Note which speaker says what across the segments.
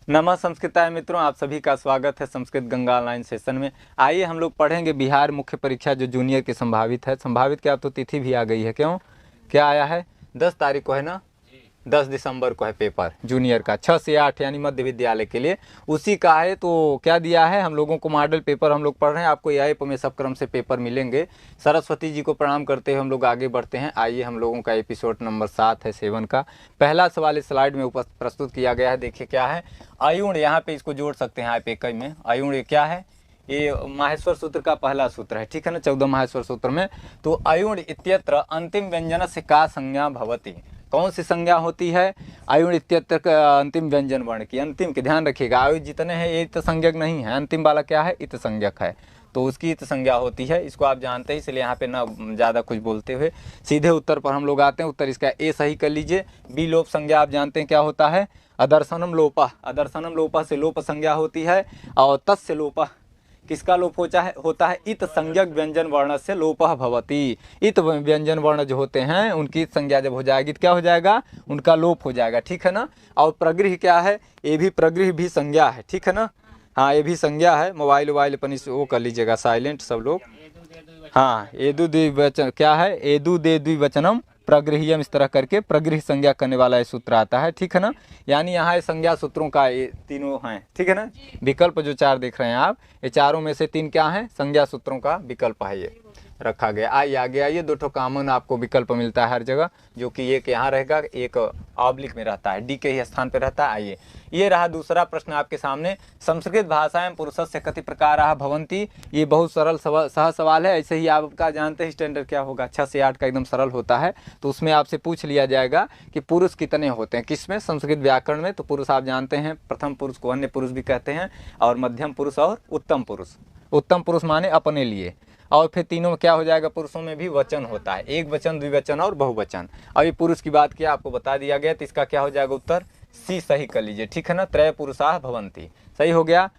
Speaker 1: नमः संस्कृताय मित्रों, आप सभी का स्वागत है संस्कृत गंगा ऑनलाइन सेशन में। आइए हम लोग पढ़ेंगे बिहार मुख्य परीक्षा जो जूनियर की संभावित है। संभावित क्या, अब तो तिथि भी आ गई है। क्यों, क्या आया है? 10 तारीख को है ना, 10 दिसंबर को है पेपर जूनियर का, 6 से 8 यानी मध्य विद्यालय के लिए उसी का है। तो क्या दिया है हम लोगों को, मॉडल पेपर हम लोग पढ़ रहे हैं। आपको ऐप में सब क्रम से पेपर मिलेंगे। सरस्वती जी को प्रणाम करते हुए हम लोग आगे बढ़ते हैं। आइए, हम लोगों का एपिसोड नंबर 7 है 7 का। पहला सवाल इस स्लाइड में प्रस्तुत किया गया है। देखिए क्या है, अयुण, यहाँ पे इसको जोड़ सकते हैं आप एक में। अयुण क्या है? ये माहेश्वर सूत्र का पहला सूत्र है, ठीक है ना, 14 माहेश्वर सूत्र में। तो अयुण इत्यत्र अंतिम व्यंजन से का संज्ञा भवति, कौन सी संज्ञा होती है? अयुण इत्यत्र अंतिम व्यंजन वर्ण की, अंतिम की ध्यान रखिएगा। आयु जितने हैं ये इत संज्ञक नहीं है, अंतिम वाला क्या है? इत संज्ञक है, तो उसकी इत संज्ञा होती है। इसको आप जानते हैं, इसलिए यहाँ पे ना ज़्यादा कुछ बोलते हुए सीधे उत्तर पर हम लोग आते हैं। उत्तर इसका ए सही कर लीजिए। बी लोप संज्ञा आप जानते हैं क्या होता है? अदर्शनम लोपः, अदर्शनम लोपः से लोप संज्ञा होती है। और तस्य लोपः, किसका लोप होता है? इत संज्ञक व्यंजन वर्ण से लोपः भवति। इत व्यंजन वर्ण जो होते हैं उनकी संज्ञा जब हो जाएगी तो क्या हो जाएगा? उनका लोप हो जाएगा, ठीक है ना। और प्रगृह क्या है? ये भी प्रगृह भी संज्ञा है, ठीक है ना। हाँ, ये भी संज्ञा है। मोबाइल अपन वो कर लीजिएगा साइलेंट सब लोग। हाँ, एदु द्विवचन क्या है? एदु दे द्विवचनम प्रगृह्यम, इस तरह करके प्रगृह संज्ञा करने वाला ये सूत्र आता है, ठीक है ना। यानी यहाँ ये संज्ञा सूत्रों का ये तीनों हैं, ठीक है ना। विकल्प जो 4 देख रहे हैं आप, ये चारों में से 3 क्या है? संज्ञा सूत्रों का विकल्प है ये रखा गया। आइए आगे आइए, 2 ठो कॉमन आपको विकल्प मिलता है हर जगह, जो कि एक यहाँ रहेगा, एक ऑब्लिक में रहता है, डी के ही स्थान पर रहता है। आइए, ये रहा दूसरा प्रश्न आपके सामने। संस्कृत भाषाएं पुरुषस्य कति प्रकाराः भवन्ति। ये बहुत सरल सहज सवाल है। ऐसे ही आपका जानते हैं स्टैंडर्ड क्या होगा, 6 से 8 का एकदम सरल होता है। तो उसमें आपसे पूछ लिया जाएगा कि पुरुष कितने होते हैं, किसमें? संस्कृत व्याकरण में। तो पुरुष आप जानते हैं, प्रथम पुरुष को अन्य पुरुष भी कहते हैं, और मध्यम पुरुष और उत्तम पुरुष। उत्तम पुरुष माने अपने लिए। और फिर तीनों में क्या हो जाएगा? पुरुषों में भी वचन होता है, एक वचन, द्विवचन और बहुवचन। अभी पुरुष की बात किया, आपको बता दिया गया, तो इसका क्या हो जाएगा? उत्तर सी सही कर लीजिए, ठीक है ना। त्रय पुरुषाः भवन्ति, सही हो गया।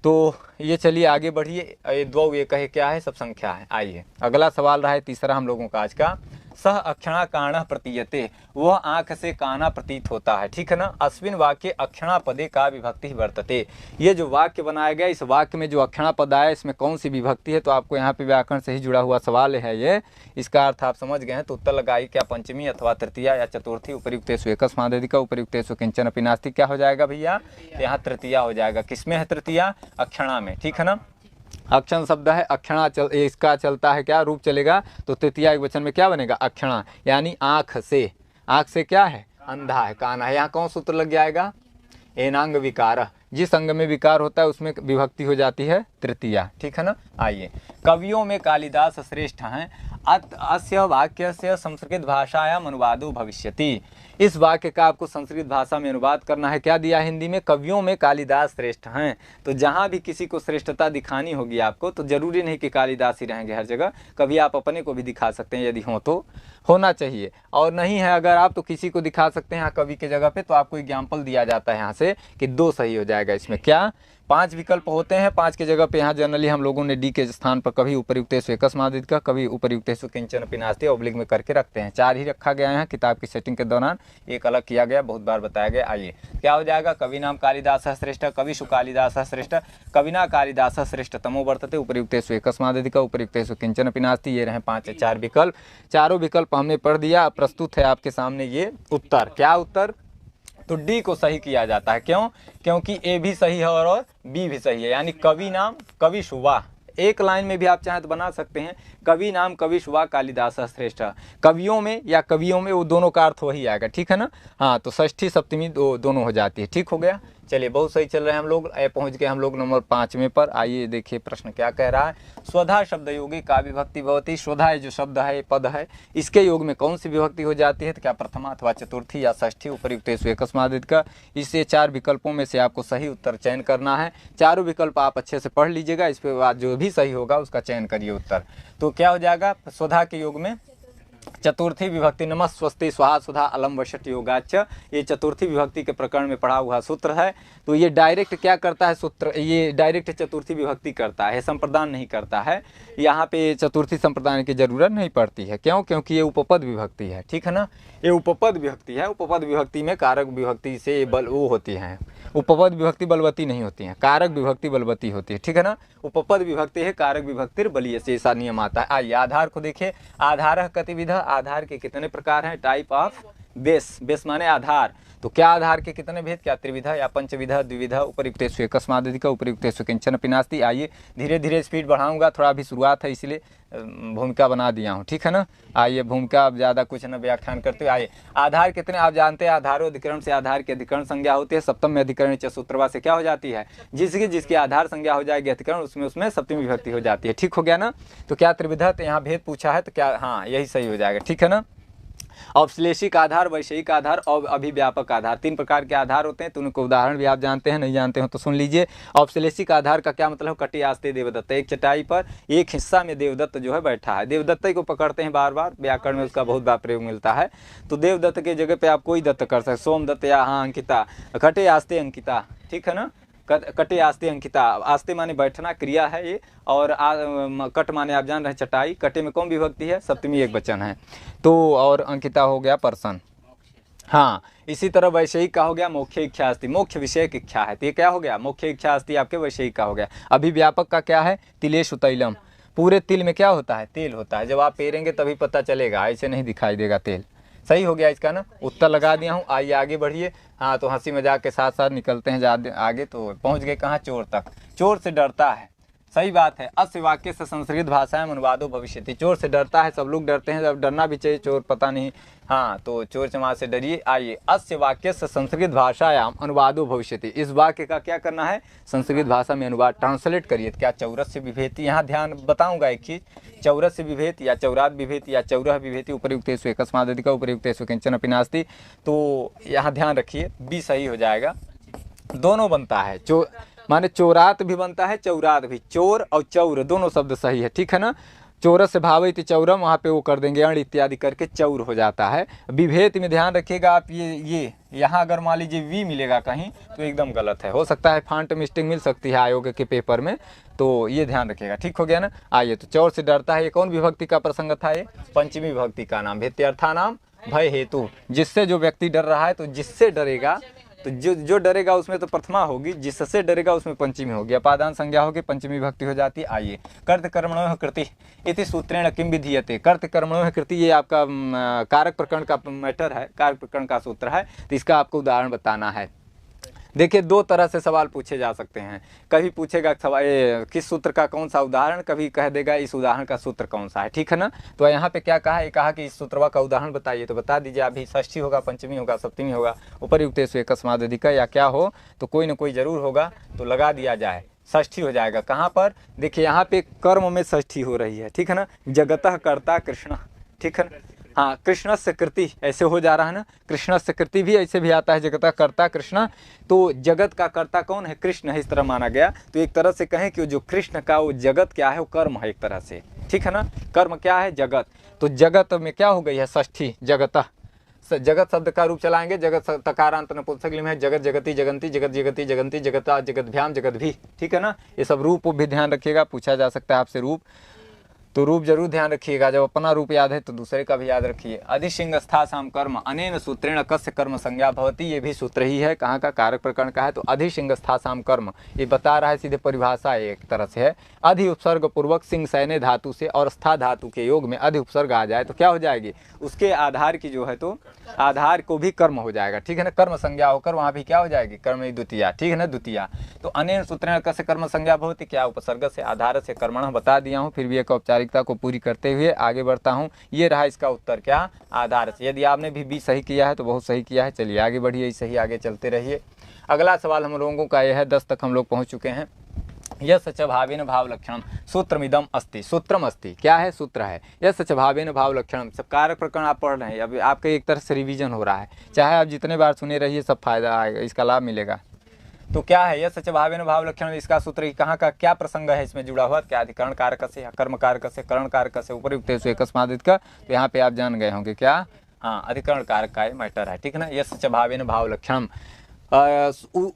Speaker 1: तो ये चलिए आगे बढ़िए। ये द्वौ एक है, क्या है? सब संख्या है। आइए अगला सवाल रहा है तीसरा हम लोगों का आज का। सह अक्षणा काणः प्रतीयते, वह आंख से काना प्रतीत होता है, ठीक है ना। अस्मिन् वाक्ये अक्षणा पदे का विभक्ति वर्तते। ये जो वाक्य बनाया गया, इस वाक्य में जो अक्षणा पद आया, इसमें कौन सी विभक्ति है? तो आपको यहाँ पे व्याकरण से ही जुड़ा हुआ सवाल है ये। इसका अर्थ आप समझ गए हैं, तो उत्तर लगाइए। क्या पंचमी अथवा तृतीया या चतुर्थी? उपर्युक्तेषु एकस्मादेधिकः उपर्युक्तेषु किंचन अपि नास्ति। क्या हो जाएगा भैया? यहाँ तृतीया हो जाएगा। किसमें है तृतीया? अक्षणा में, ठीक है ना। अक्षण शब्द है, अक्षणा इसका चलता है, क्या रूप चलेगा? तो तृतीया एक वचन में क्या बनेगा? अक्षणा, यानी आंख से। आंख से क्या है? अंधा है, काना है। यहाँ कौन सूत्र लग जाएगा? एनांग विकार। जिस अंग में विकार होता है उसमें विभक्ति हो जाती है तृतीया, ठीक है ना। आइए, कवियों में कालिदास श्रेष्ठ हैं। अस्य वाक्यस्य संस्कृत भाषायाम अनुवादो भविष्यति। इस वाक्य का आपको संस्कृत भाषा में अनुवाद करना है। क्या दिया हिंदी में? कवियों में कालिदास श्रेष्ठ हैं। तो जहाँ भी किसी को श्रेष्ठता दिखानी होगी आपको, तो जरूरी नहीं कि कालिदास ही रहेंगे हर जगह। कभी आप अपने को भी दिखा सकते हैं, यदि हो तो होना चाहिए। और नहीं है अगर आप, तो किसी को दिखा सकते हैं यहाँ कवि के जगह पे। तो आपको एग्जाम्पल दिया जाता है यहाँ से कि 2 सही हो जाएगा। इसमें क्या 5 विकल्प होते हैं, 5 के जगह पे यहाँ जनरली हम लोगों ने डी के स्थान पर कभी उपर्युक्तेषु एकस्मादेधिकः, कभी उपर्युक्तेषु किंचन अपि नास्ति ऑब्लिक में करके रखते हैं। 4 ही रखा गया है यहाँ किताब की सेटिंग के दौरान, एक अलग किया गया, बहुत बार बताया गया। आइए, क्या हो जाएगा? कवि नाम कालिदास श्रेष्ठ, कविषु कालिदास श्रेष्ठ, कविना कालिदास श्रेष्ठ तमो वर्तते, उपर्युक्तेषु एकस्मादेधिकः, उपर्युक्तेषु किंचन अपि नास्ति। ये रहे 4 विकल्प। चारों विकल्प हमने पढ़ दिया। प्रस्तुत है आपके सामने ये उत्तर। क्या उत्तर? तो डी को सही किया जाता है। क्यों? क्योंकि ए भी सही है और बी भी सही है। यानी कवि नाम कविषु वा, एक लाइन में भी आप चाहें तो बना सकते हैं, कवि नाम कविषु वा कालिदास श्रेष्ठ। कवियों में या कवियों में, वो दोनों का अर्थ वही आएगा, ठीक है ना। हाँ, तो षष्ठी सप्तमी दोनों हो जाती है, ठीक हो गया। चलिए, बहुत सही चल रहे हैं हम लोग। पहुंच गए हम लोग नंबर 5वें पर। आइए देखिए प्रश्न क्या कह रहा है। स्वधा शब्द योगी का विभक्ति भवति। स्वधा जो शब्द है, पद है, इसके योग में कौन सी विभक्ति हो जाती है? तो क्या प्रथमा अथवा चतुर्थी या षष्ठी? उपर्युक्तेषु एकस्मादेधिकः। इससे 4 विकल्पों में से आपको सही उत्तर चयन करना है। चारों विकल्प आप अच्छे से पढ़ लीजिएगा, इस पे बाद जो भी सही होगा उसका चयन करिए उत्तर। तो क्या हो जाएगा? स्वधा के योग में चतुर्थी विभक्ति, नमः स्वस्ति स्वाहा सुधा अलम वषट योगाच। ये चतुर्थी विभक्ति के प्रकरण में पढ़ा हुआ सूत्र है। तो ये डायरेक्ट क्या करता है सूत्र? ये डायरेक्ट चतुर्थी विभक्ति करता है, संप्रदान नहीं करता है। यहाँ पे चतुर्थी संप्रदान की जरूरत नहीं पड़ती है। क्यों? क्योंकि ये उपपद विभक्ति है, ठीक है ना। ये उपपद विभक्ति है। उपपद विभक्ति में कारक विभक्ति से बल वो होती हैं, उपपद विभक्ति बलवती नहीं होती हैं, कारक विभक्ति बलवती होती है, ठीक है ना। उपपद विभक्ति है, कारक विभक्ति बलीय से, ऐसा नियम आता है। आइए आधार को देखिए, आधार कतिविध, आधार के कितने प्रकार हैं, टाइप ऑफ बेस, बेस माने आधार। तो क्या आधार के कितने भेद, क्या त्रिविधा या पंचविधा द्विविधा उपयुक्तेषु एकस्मादिक उपयुक्तेषु किंचन अपि नास्ति। आइए धीरे धीरे स्पीड बढ़ाऊंगा, थोड़ा अभी शुरुआत है इसलिए भूमिका बना दिया हूँ, ठीक है ना। आइए भूमिका, अब ज़्यादा कुछ न व्याख्यान करते हुए आइए। आधार कितने आप जानते हैं, आधारो अधिकरण से आधार की अधिकरण संज्ञा होती है, सप्तम में अधिकरण सूत्रवा से क्या हो जाती है, जिसकी आधार संज्ञा हो जाएगी अधिकरण, उसमें सप्तमी विभक्ति हो जाती है, ठीक हो गया ना। तो क्या त्रिविधा, तो यहाँ भेद पूछा है तो क्या, हाँ यही सही हो जाएगा, ठीक है ना। औपश्लेषिक आधार, वैषयिक आधार और अभिव्यापक आधार, तीन प्रकार के आधार होते हैं। तो उनके उदाहरण भी आप जानते हैं, नहीं जानते हो तो सुन लीजिए। औपश्लेषिक आधार का क्या मतलब, कटी आस्ते देवदत्त, एक चटाई पर एक हिस्सा में देवदत्त जो है बैठा है, देवदत्त को पकड़ते हैं बार बार, व्याकरण में उसका बहुत बार प्रयोग मिलता है। तो देवदत्त के जगह पे आप कोई दत्त कर सकते, सोमदत्त या हाँ अंकिता, कटे आस्ते अंकिता, ठीक है ना। कटे आस्ते अंकिता, आस्ते माने बैठना क्रिया है ये, और कट माने आप जान रहे हैं चटाई, कटे में कौन विभक्ति है, सप्तमी एक वचन है। तो और अंकिता हो गया पर्सन, हाँ। इसी तरह वैषयिक का हो गया मुख्य इच्छा अस्ति, मुख्य विषय की इच्छा है, तो ये क्या हो गया, मुख्य इच्छा अस्ति आपके वैषयिक का हो गया। अभिव्यापक का क्या है, तिलेषु तैलम, पूरे तिल में क्या होता है, तेल होता है, जब आप पेरेंगे तभी पता चलेगा, ऐसे नहीं दिखाई देगा तेल। सही हो गया इसका ना, उत्तर लगा दिया हूँ। आइए आगे बढ़िए। हाँ तो हंसी मजाक के साथ साथ निकलते हैं ज़्यादा आगे, तो पहुँच गए कहाँ, चोर तक। चोर से डरता है, सही बात है। अस्य वाक्य से संस्कृत भाषा में अनुवादो भविष्यति, चोर से डरता है, सब लोग डरते हैं, जब डरना भी चाहिए, चोर पता नहीं, हाँ तो चोर चमार से डरिए। आइए, अस्य वाक्य से संस्कृत भाषायाम अनुवादो भविष्यति, इस वाक्य का क्या करना है, संस्कृत भाषा में अनुवाद, ट्रांसलेट करिए। क्या चौरस्य विभेति, यहाँ ध्यान बताऊंगा एक चीज़, चौरस्य विभेति या चौरात विभेति या चौरह विभेति उपयुक्तेषु एकस्मादिक उपयुक्तेषु किंचन अपि नास्ति। तो यहाँ ध्यान रखिए, बी सही हो जाएगा, दोनों बनता है, माने चौरात भी बनता है, चौरात भी, चोर और चौर दोनों शब्द सही है, ठीक है ना। चौरस से भावयति चौरम, वहाँ पे वो कर देंगे अण इत्यादि करके चौर हो जाता है। विभेद में ध्यान रखिएगा आप, ये यहाँ अगर मान लीजिए वी मिलेगा कहीं तो एकदम गलत है, हो सकता है फांट मिस्टेक मिल सकती है आयोग के पेपर में, तो ये ध्यान रखिएगा, ठीक हो गया ना। आइए, तो चौर से डरता है, ये कौन विभक्ति का प्रसंग था, ये पंचमी विभक्ति का नाम, भेत्यर्था नाम भय हेतु, जिससे जो व्यक्ति डर रहा है, तो जिससे डरेगा, तो जो डरेगा उसमें तो प्रथमा होगी, जिससे डरेगा उसमें पंचमी होगी, अपादान संज्ञा होगी, पंचमी विभक्ति हो जाती है। आइए, कर्त कर्मणोः कृति इति सूत्रेण किम विधीयते, कर्त कर्मणोः कृति, ये आपका कारक प्रकरण का मैटर है, कारक प्रकरण का सूत्र है, तो इसका आपको उदाहरण बताना है। देखिए, दो तरह से सवाल पूछे जा सकते हैं, कभी पूछेगा सवाल किस सूत्र का कौन सा उदाहरण, कभी कह देगा इस उदाहरण का सूत्र कौन सा है, ठीक है ना। तो यहाँ पे क्या कहा है, कहा कि इस सूत्रवा का उदाहरण बताइए, तो बता दीजिए अभी, षष्ठी होगा, पंचमी होगा, सप्तमी होगा, उपयुक्तेषु एकस्मादिक या क्या हो, तो कोई ना कोई जरूर होगा, तो लगा दिया जाए, षष्ठी हो जाएगा। कहाँ पर, देखिए यहाँ पे कर्म में षष्ठी हो रही है, ठीक है ना, जगतः कर्ता कृष्ण, ठीक है ना, हाँ कृष्ण से कृति ऐसे हो जा रहा है ना, कृष्ण से कृति भी ऐसे भी आता है, जगत कर्ता कृष्ण, तो जगत का कर्ता कौन है, कृष्ण है, इस तरह माना गया। तो एक तरह से कहें कि जो कृष्ण का वो जगत क्या है, वो कर्म है एक तरह से, ठीक है ना, कर्म क्या है, जगत। तो जगत में क्या हो गई है, षष्ठी, जगत, जगत शब्द का रूप चलाएंगे, जगत तकारांत नपुंसकलिंग है, जगत जगती जगंती, जगत जगती जगंती, जगता जगतभ्याम जगत भी, ठीक है ना। ये सब रूप भी ध्यान रखिएगा, पूछा जा सकता है आपसे रूप, तो रूप जरूर ध्यान रखिएगा, जब अपना रूप याद है तो दूसरे का भी याद रखिए। अधिशिंगस्थासाम कर्म अनेन सूत्रेण कस्य कर्म संज्ञा भवति, ये भी सूत्र ही है, कहाँ का, कारक प्रकरण का है। तो अधिशिंगस्थासाम कर्म, ये बता रहा है, सीधे परिभाषा एक तरह से है, अधि उपसर्ग पूर्वक सिंह सैन्य धातु से और स्था धातु के योग में अधि उपसर्ग आ जाए तो क्या हो जाएगी, उसके आधार की जो है, तो आधार को भी कर्म हो जाएगा, ठीक है ना, कर्म संज्ञा होकर वहाँ भी क्या हो जाएगी, कर्म द्वितीया, ठीक है ना, द्वितीया। तो अनेन सूत्रेण कस्य कर्म संज्ञा भवति, क्या उपसर्ग से आधार से कर्मण बता दिया हूँ, फिर भी एक औपचारिकता को पूरी करते हुए आगे बढ़ता हूँ। ये रहा इसका उत्तर, क्या, आधार से। यदि आपने भी सही किया है तो बहुत सही किया है, चलिए आगे बढ़िए, सही आगे चलते रहिए। अगला सवाल हम लोगों का यह है, 10 तक हम लोग पहुँच चुके हैं। यस च भावेन भाव लक्षणम सूत्रमिदम अस्ति, सूत्रम अस्ति, क्या है, सूत्र है। यस च भावेन भाव लक्षणम, सब कारक प्रकरण आप पढ़ रहे हैं, अब आपके एक तरह से रिवीजन हो रहा है, चाहे आप जितने बार सुने रहिए सब फायदा आएगा, इसका लाभ मिलेगा। तो क्या है, यस च भावेन भाव लक्षण, इसका सूत्र कहाँ का क्या प्रसंग है इसमें जुड़ा हुआ, क्या अधिकरण कारक से, कर्म कारक से, करण कारक से, उपयुक्तेषु एकस्मादिक का, तो यहाँ पे आप जान गए होंगे क्या, हाँ अधिकरण कारक का मैटर है, ठीक है ना। यस च भावेन भाव लक्षणम,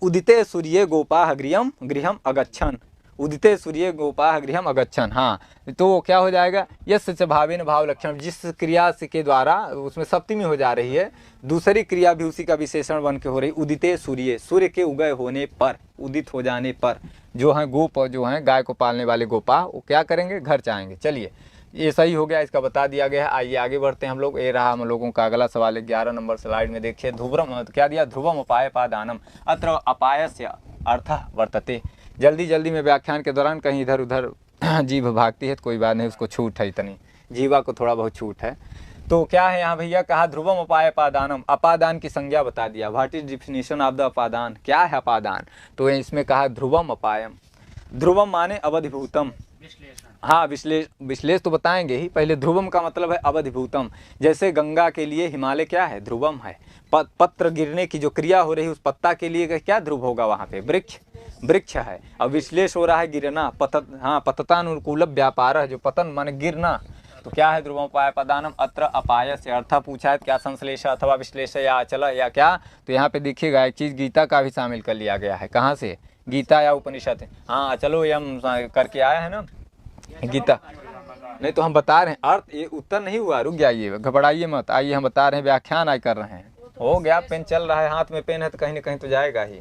Speaker 1: उदिते सूर्ये गोपाः गृहम अगच्छन्, उदिते सूर्य गोपाः गृहम अगच्छन्। हाँ, तो क्या हो जाएगा, यस्य च भावेन भाव लक्षण, जिस क्रिया के द्वारा उसमें सप्तमी हो जा रही है, दूसरी क्रिया भी उसी का विशेषण बन के हो रही। उदिते सूर्य, सूर्य के उदय होने पर, उदित हो जाने पर जो है गोप, जो है गाय को पालने वाले गोपा, वो क्या करेंगे, घर जाएंगे। चलिए ये सही हो गया, इसका बता दिया गया है। आइए आगे बढ़ते हैं हम लोग। ये रहा हम लोगों का अगला सवाल 11 नंबर स्लाइड में देखिए। ध्रुवम क्या दिया, ध्रुवम अपाय पादानम अत्र अपायस्य अर्थः वर्तते। जल्दी जल्दी में व्याख्यान के दौरान कहीं इधर उधर जीभ भागती है तो कोई बात नहीं, उसको छूट है, इतनी जीवा को थोड़ा बहुत छूट है। तो क्या है यहाँ भैया, कहा ध्रुवम अपाय अपादानम, अपादान की संज्ञा बता दिया। What is definition of the अपादान, क्या है अपादान, तो इसमें कहा ध्रुवम अपायम। ध्रुवम माने अवधिभूतम, हाँ विश्लेष तो बताएंगे ही, पहले ध्रुवम का मतलब है अवधिभूतम। जैसे गंगा के लिए हिमालय क्या है, ध्रुवम है। पत्र गिरने की जो क्रिया हो रही है उस पत्ता के लिए क्या ध्रुव होगा, वहाँ पे वृक्ष है। अब विश्लेष हो रहा है गिरना, पततानुकूल व्यापार है, जो पतन माने गिरना, तो क्या है ध्रुवम अपाय पदानम अत्र अपाय से अर्थ पूछा है, क्या संश्लेष अथवा विश्लेष या अचल या क्या। तो यहाँ पे देखिएगा एक चीज़ गीता का भी शामिल कर लिया गया है। कहाँ से, गीता या उपनिषद, हाँ चलो ये हम करके आए हैं ना गीता, नहीं तो हम बता रहे हैं अर्थ, ये उत्तर नहीं हुआ, रुक जाइए, घबराइए मत, आइए हम बता रहे हैं, व्याख्यान आए कर रहे हैं। हो गया, पेन चल रहा है, हाथ में पेन है तो कहीं ना कहीं तो जाएगा ही।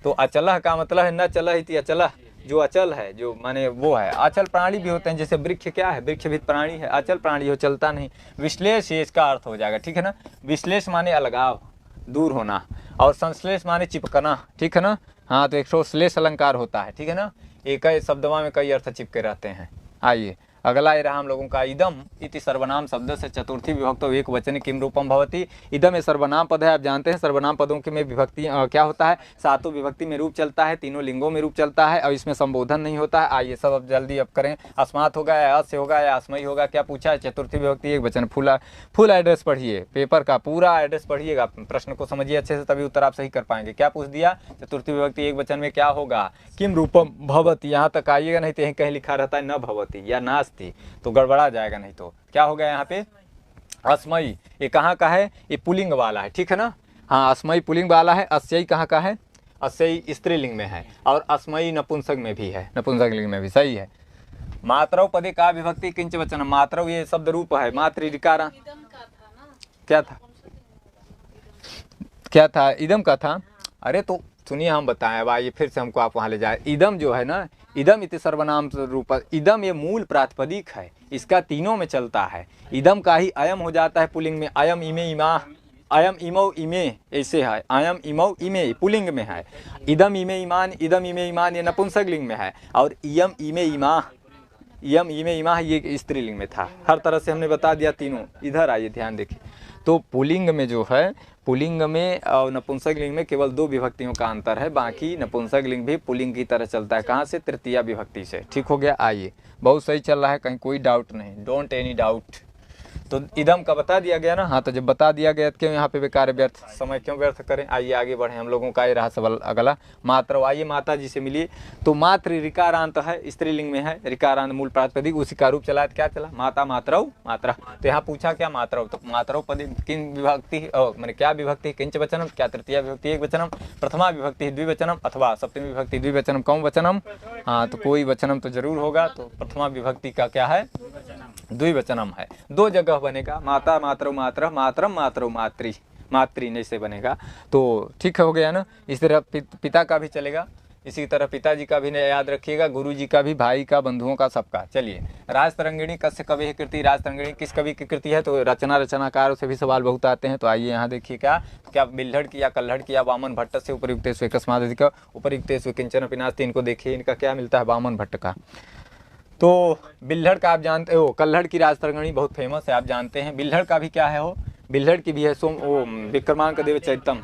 Speaker 1: तो अचलह का मतलब है न चलह इति अचलह, जो अचल है, जो माने वो है। अचल प्राणी भी होते हैं, जैसे वृक्ष क्या है, वृक्ष भी प्राणी है, अचल प्राणी हो, चलता नहीं। विश्लेष ये इसका अर्थ हो जाएगा, ठीक है ना। विश्लेष माने अलगाव, दूर होना, और संश्लेष माने चिपकना, ठीक है ना। हाँ, तो एक श्लेष अलंकार होता है, ठीक है ना, एक ही शब्दवा में कई अर्थ चिपके रहते हैं। आइए अगला ये रहा हम लोगों का, इदम इति सर्वनाम शब्द से चतुर्थी विभक्तो एक वचन किम रूपम भवति। इदम ये सर्वनाम पद है, आप जानते हैं सर्वनाम पदों के में विभक्ति क्या होता है, सातों विभक्ति में रूप चलता है, तीनों लिंगों में रूप चलता है, और इसमें संबोधन नहीं होता है। आइए सब अब जल्दी अब करें, अस्मात् होगा या अस्य होगा या अस्मयी होगा, क्या पूछा है, चतुर्थी विभक्ति एक वचन। फुल एड्रेस पढ़िए, पेपर का पूरा एड्रेस पढ़िएगा, प्रश्न को समझिए अच्छे से, तभी उत्तर आप सही कर पाएंगे। क्या पूछ दिया, चतुर्थी विभक्ति एक वचन में क्या होगा, किम रूपम भवति, यहाँ तक आइएगा, नहीं तो यहीं कहीं लिखा रहता है न भवति या नास्ति, तो गड़बड़ा जाएगा। नहीं तो क्या हो गया यहाँ पे, अस्मयी, ये कहाँ का है, ये पुलिंग वाला है, ठीक है ना। हाँ, अस्मयी पुलिंग वाला है, अस्यई कहाँ का है, अस्यई स्त्रीलिंग में है, और अस्मयी नपुंसक में भी है, नपुंसक लिंग में भी, सही है। मात्रव पदे का विभक्ति किंच वचन, मात्रव ये शब्द रूप है, मातृ ऋकार क्या था, क्या था, इदम का था। अरे तो सुनिए हम बताएं, अब आइए फिर से हमको आप वहाँ ले जाए। इदम जो है ना, इदम इति सर्वनाम रूप, इदम ये मूल प्रातिपदिक है, इसका तीनों में चलता है। इदम का ही अयम हो जाता है पुलिंग में, अयम इमे इमा, अयम इमौ इमे, ऐसे है, अयम इमौ इमे पुलिंग में है, इदम इमे ईमान ये नपुंसक लिंग में है, और इयम इमे इमा ये स्त्रीलिंग में था। हर तरह से हमने बता दिया तीनों। इधर आइए ध्यान देखिए, तो पुलिंग में जो है, पुलिंग में और नपुंसक लिंग में केवल 2 विभक्तियों का अंतर है, बाकी नपुंसक लिंग भी पुलिंग की तरह चलता है। कहाँ से, तृतीया विभक्ति से, ठीक हो गया। आइए बहुत सही चल रहा है, कहीं कोई डाउट नहीं, डोंट एनी डाउट। तो इदम का बता दिया गया ना, हाँ, तो जब बता दिया गया तो क्यों यहाँ पे बेकार व्यर्थ समय क्यों व्यर्थ करें। आइए आगे बढ़े, हम लोगों का ये रहा सवाल अगला, मात्र। आइए माता जी से मिलिए। तो मातृ ऋकारांत है, स्त्रीलिंग में है, ऋकारांत मूल प्रातिपदिक, उसी का रूप चला है, क्या चला, माता मात्रव मात्रा। तो यहाँ पूछा क्या, मात्रव, तो मात्रव पद किन विभक्ति, मैंने क्या विभक्ति, किंच वचनम, क्या तृतीया विभक्ति एक वचनम, प्रथमा विभक्ति द्विवचनम, अथवा सप्तमी विभक्ति द्विवचनम कौन वचनम। हाँ, तो कोई वचनम तो जरूर होगा, तो प्रथमा विभक्ति का क्या है, द्विवचनम है, 2 जगह बनेगा, माता मात्रव मात्र, मातरम मात्रव मातृ, मातृ से बनेगा। तो ठीक हो गया ना। इस तरह पिता का भी चलेगा, इसी तरह पिताजी का भी याद रखिएगा, गुरु जी का भी, भाई का, बंधुओं का, सबका। चलिए, राजतरंगिणी कस्य कवि कृति, राजतरंगिणी किस कवि की कृति है, तो रचनाकारों से भी सवाल बहुत आते हैं। तो आइए यहाँ देखिए, क्या बिल्हड़ की या कल्हड़ की या वामन भट्ट से उपयुक्तेषु एकस्मादिक उपयुक्तेषु किंचन अपि नास्ति, इनको देखिए, इनका क्या मिलता है, वामन भट्ट का। तो बिल्हड़ का आप जानते हो, कल्हड़ की राजतरंगिणी बहुत फेमस है, आप जानते हैं। बिल्हड़ का भी क्या है, हो बिल्हड़ की भी है, विक्रमांक देवचरितम,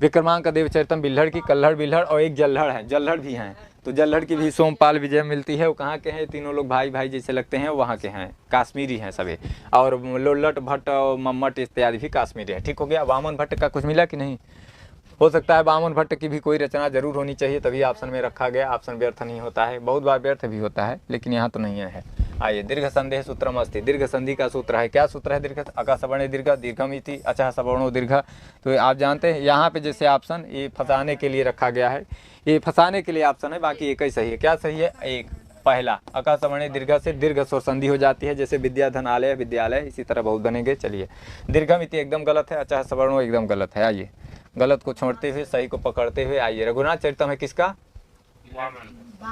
Speaker 1: विक्रमांक देवचरितम बिल्हड़ की, कल्हड़ बिल्हड़, और एक जल्हड़ है, जल्हड़ भी हैं। तो जल्हड़ की भी सोमपाल विजय मिलती है। वो कहाँ के हैं, तीनों लोग भाई भाई जैसे लगते हैं, वहाँ के हैं, काश्मीरी हैं सभी। और लोल्लट भट्ट और मम्मट इत्यादि भी काश्मीरी है। ठीक हो गया। वामन भट्ट का कुछ मिला कि नहीं, हो सकता है वामन भट्ट की भी कोई रचना जरूर होनी चाहिए, तभी ऑप्शन में रखा गया। ऑप्शन व्यर्थ नहीं होता है, बहुत बार व्यर्थ भी होता है, लेकिन यहाँ तो नहीं है। आइए, दीर्घ संधि सूत्रम अस्ति, दीर्घ संधि का सूत्र है, क्या सूत्र है? दीर्घ अका सवर्ण दीर्घ दीर्घम इति अचः सवर्णो दीर्घ। तो आप जानते हैं यहाँ पे जैसे ऑप्शन ये फंसाने के लिए रखा गया है, ये फंसाने के लिए ऑप्शन है, बाकी एक ही सही है। क्या सही है? एक पहला अका सवर्ण दीर्घ से दीर्घ स्वर संधि हो जाती है, जैसे विद्याधनालय विद्यालय, इसी तरह बहुत बनेंगे। चलिए, दीर्घम इति एकदम गलत है, अचः सवर्णो एकदम गलत है। आइए, गलत को छोड़ते हुए सही को पकड़ते हुए आइए, रघुनाथ चरितम है किसका?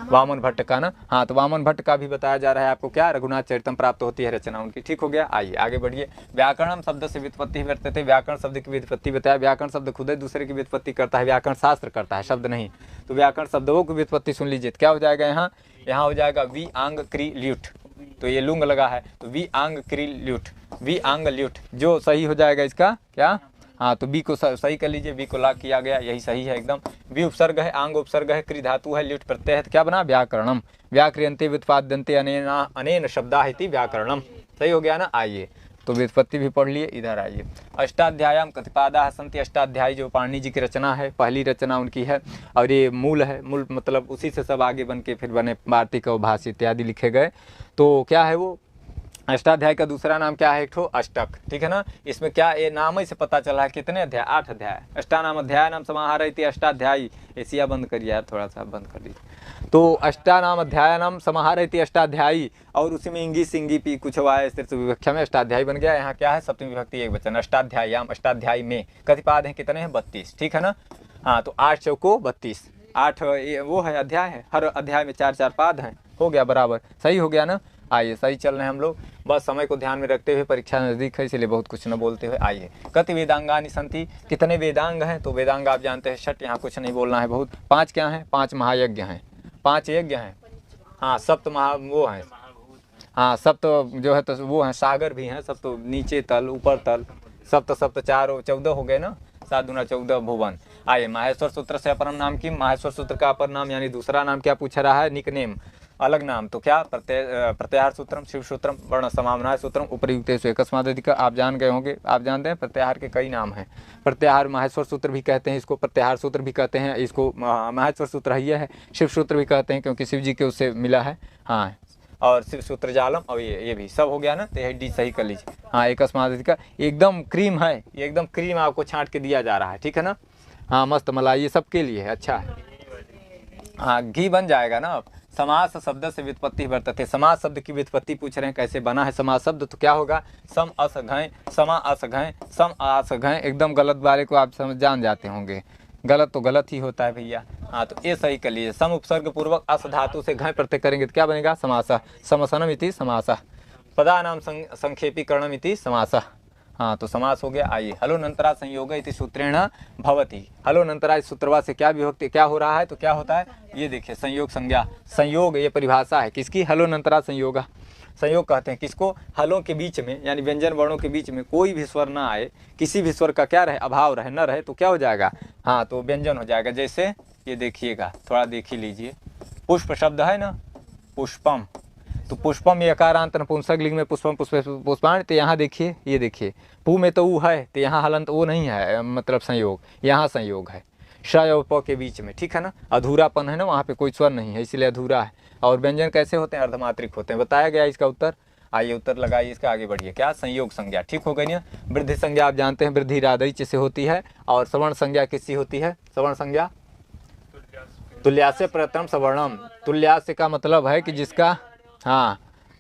Speaker 1: वामन भट्ट का ना। हाँ, तो वामन भट्ट का भी बताया जा रहा है आपको, क्या? रघुनाथ चरितम प्राप्त होती है रचना उनकी। ठीक हो गया। आइए आगे बढ़िए। व्याकरणम शब्द से व्युत्पत्ति वर्तते, व्याकरण शब्द की व्युत्पत्ति बताया। व्याकरण शब्द खुद ही दूसरे की व्युत्पत्ति करता है, व्याकरण शास्त्र करता है, शब्द नहीं। तो व्याकरण शब्दों की व्युत्पत्ति सुन लीजिए, क्या हो जाएगा यहाँ? यहाँ हो जाएगा वी आंग क्री ल्यूट, तो ये लुंग लगा है, तो वी आंग क्री ल्यूट, वी आंग ल्यूट, जो सही हो जाएगा इसका क्या? हाँ, तो बी को सही कर लीजिए, बी को लॉक किया गया, यही सही है एकदम। वी उपसर्ग है, आंग उपसर्ग है, क्री धातु है, ल्युट प्रत्यय है, तो क्या बना? व्याकरणम। व्याक्रियन्ते व्युत्पाद्यन्ते अनेन शब्दाः इति व्याकरणम। सही हो गया ना। आइए, तो व्युत्पत्ति भी पढ़ लिए। इधर आइए, अष्टाध्याय्याम कतिपादाः सन्ति, अष्टाध्यायी जो पाणिनि जी की रचना है, पहली रचना उनकी है, और ये मूल है। मूल मतलब उसी से सब आगे बन के फिर बने, वार्तिक और भाष्य इत्यादि लिखे गए। तो क्या है वो? अष्टाध्याय का दूसरा नाम क्या है? एक ठो अष्टक। ठीक है ना। इसमें क्या, ये नाम ही से पता चला है कितने अध्याय? 8 अध्याय। अष्टानाम अध्याय नाम समाहार इति अष्टाध्यायी। एशिया बंद करिए यार, थोड़ा सा बंद कर लीजिए। तो अष्टानाम अध्याय नाम समाहार इति अष्टाध्यायी, और उसी में इंगी सिंगी पी कुछ हुआ है, सिर्फ विवक्षा में अष्टाध्यायी बन गया। यहाँ क्या है? सप्तमी विभक्ति एक वचन, अष्टाध्याय्याम, अष्टाध्यायी में। कतिपाद हैं? कितने हैं? 32। ठीक है ना। हाँ, तो 8 चौको 32, 8 वो है अध्याय है, हर अध्याय में 4-4 पाद हैं। हो गया बराबर, सही हो गया ना। आइए, सही चल रहे हैं हम लोग, बस समय को ध्यान में रखते हुए, परीक्षा नज़दीक है इसलिए बहुत कुछ न बोलते हुए। आइए, कति वेदांगानि सन्ति, कितने वेदांग हैं? तो वेदांग आप जानते हैं 6, यहाँ कुछ नहीं बोलना है बहुत। 5 क्या हैं? 5 महायज्ञ हैं, 5 यज्ञ हैं। हाँ, सप्त महा वो हैं। हाँ, सप्त जो है तो वो हैं, सागर भी हैं, सप्त नीचे तल ऊपर तल, सप्त 4 14 हो गए ना, 7 दूना 14 भुवन। आइए, माहेश्वर सूत्र से अपरम नाम की, माहेश्वर सूत्र का अपर नाम यानी दूसरा नाम क्या पूछा रहा है? निकनेम, अलग नाम। तो क्या? प्रत्याहार सूत्रम, शिव सूत्रम, वर्ण समामनाय सूत्रम, उपयुक्तेषु एकस्मादिक। आप जान गए होंगे, आप जानते हैं प्रत्याहार के कई नाम हैं। प्रत्याहार माहेश्वर सूत्र भी कहते हैं इसको, प्रत्याहार सूत्र भी कहते हैं इसको, माहेश्वर सूत्र ही है। शिव सूत्र भी कहते हैं क्योंकि शिव जी के उससे मिला है। हाँ, और शिव सूत्र जालम, और ये भी सब हो गया ना। तो डी सही कर लीजिए। हाँ, एकस्मादिक एकदम क्रीम है, ये एकदम क्रीम आपको छांट के दिया जा रहा है। ठीक है ना। हाँ, मस्त मलाई, ये सबके लिए है। अच्छा है। हाँ, घी बन जाएगा ना। अब समास शब्द से व्युत्पत्ति वर्तते, समास शब्द की व्युत्पत्ति पूछ रहे हैं, कैसे बना है समास शब्द? तो क्या होगा? सम अस घय, समा अस घय, सम आस घय। एकदम गलत वाले को आप समझ जान जाते होंगे, गलत तो गलत ही होता है भैया। हाँ, तो ये सही कर लीजिए। सम उपसर्ग पूर्वक अस धातु से घय प्रत्यय करेंगे तो क्या बनेगा? समासः, समसनम इति समासः, पदानाम संक्षेपीकरणम इति समासः। हाँ, तो समास हो गया। आइए, हलोनंतरा संयोग इति सूत्रेण भवति। हलोनंतरा इस सूत्रवा से क्या विभक्ति क्या हो रहा है? तो क्या होता है? ये देखिए, संयोग संज्ञा। संयोग ये परिभाषा है किसकी? हलोनंतरा संयोग। संयोग कहते हैं किसको? हलों के बीच में यानी व्यंजन वर्णों के बीच में कोई भी स्वर ना आए, किसी भी स्वर का क्या रहे? अभाव रहे, न रहे, तो क्या हो जाएगा? हाँ, तो व्यंजन हो जाएगा। जैसे ये देखिएगा, थोड़ा देख ही लीजिए। पुष्प शब्द है ना, पुष्पम, तो पुष्पम ये अकारांत नपुंसक लिंग में पुष्पम पुष्पाण। तो यहाँ देखिए, ये देखिए, पू में तो ऊ है, तो यहाँ हलंत वो नहीं है, मतलब संयोग, यहाँ संयोग है श और प के बीच में। ठीक है ना। अधूरापन है ना, वहाँ पे कोई स्वर नहीं है, इसलिए अधूरा है। और व्यंजन कैसे होते हैं? अर्धमात्रिक होते हैं, बताया गया इसका उत्तर। आइए, उत्तर लगाइए इसका, आगे बढ़िए। क्या? संयोग संज्ञा। ठीक हो गई ना। वृद्धि संज्ञा आप जानते हैं, वृद्धि राधई से होती है। और सवर्ण संज्ञा किससे होती है? सवर्ण संज्ञा तुल्यास्य प्रथम सवर्णम। तुल्यास्य का मतलब है कि जिसका, हाँ,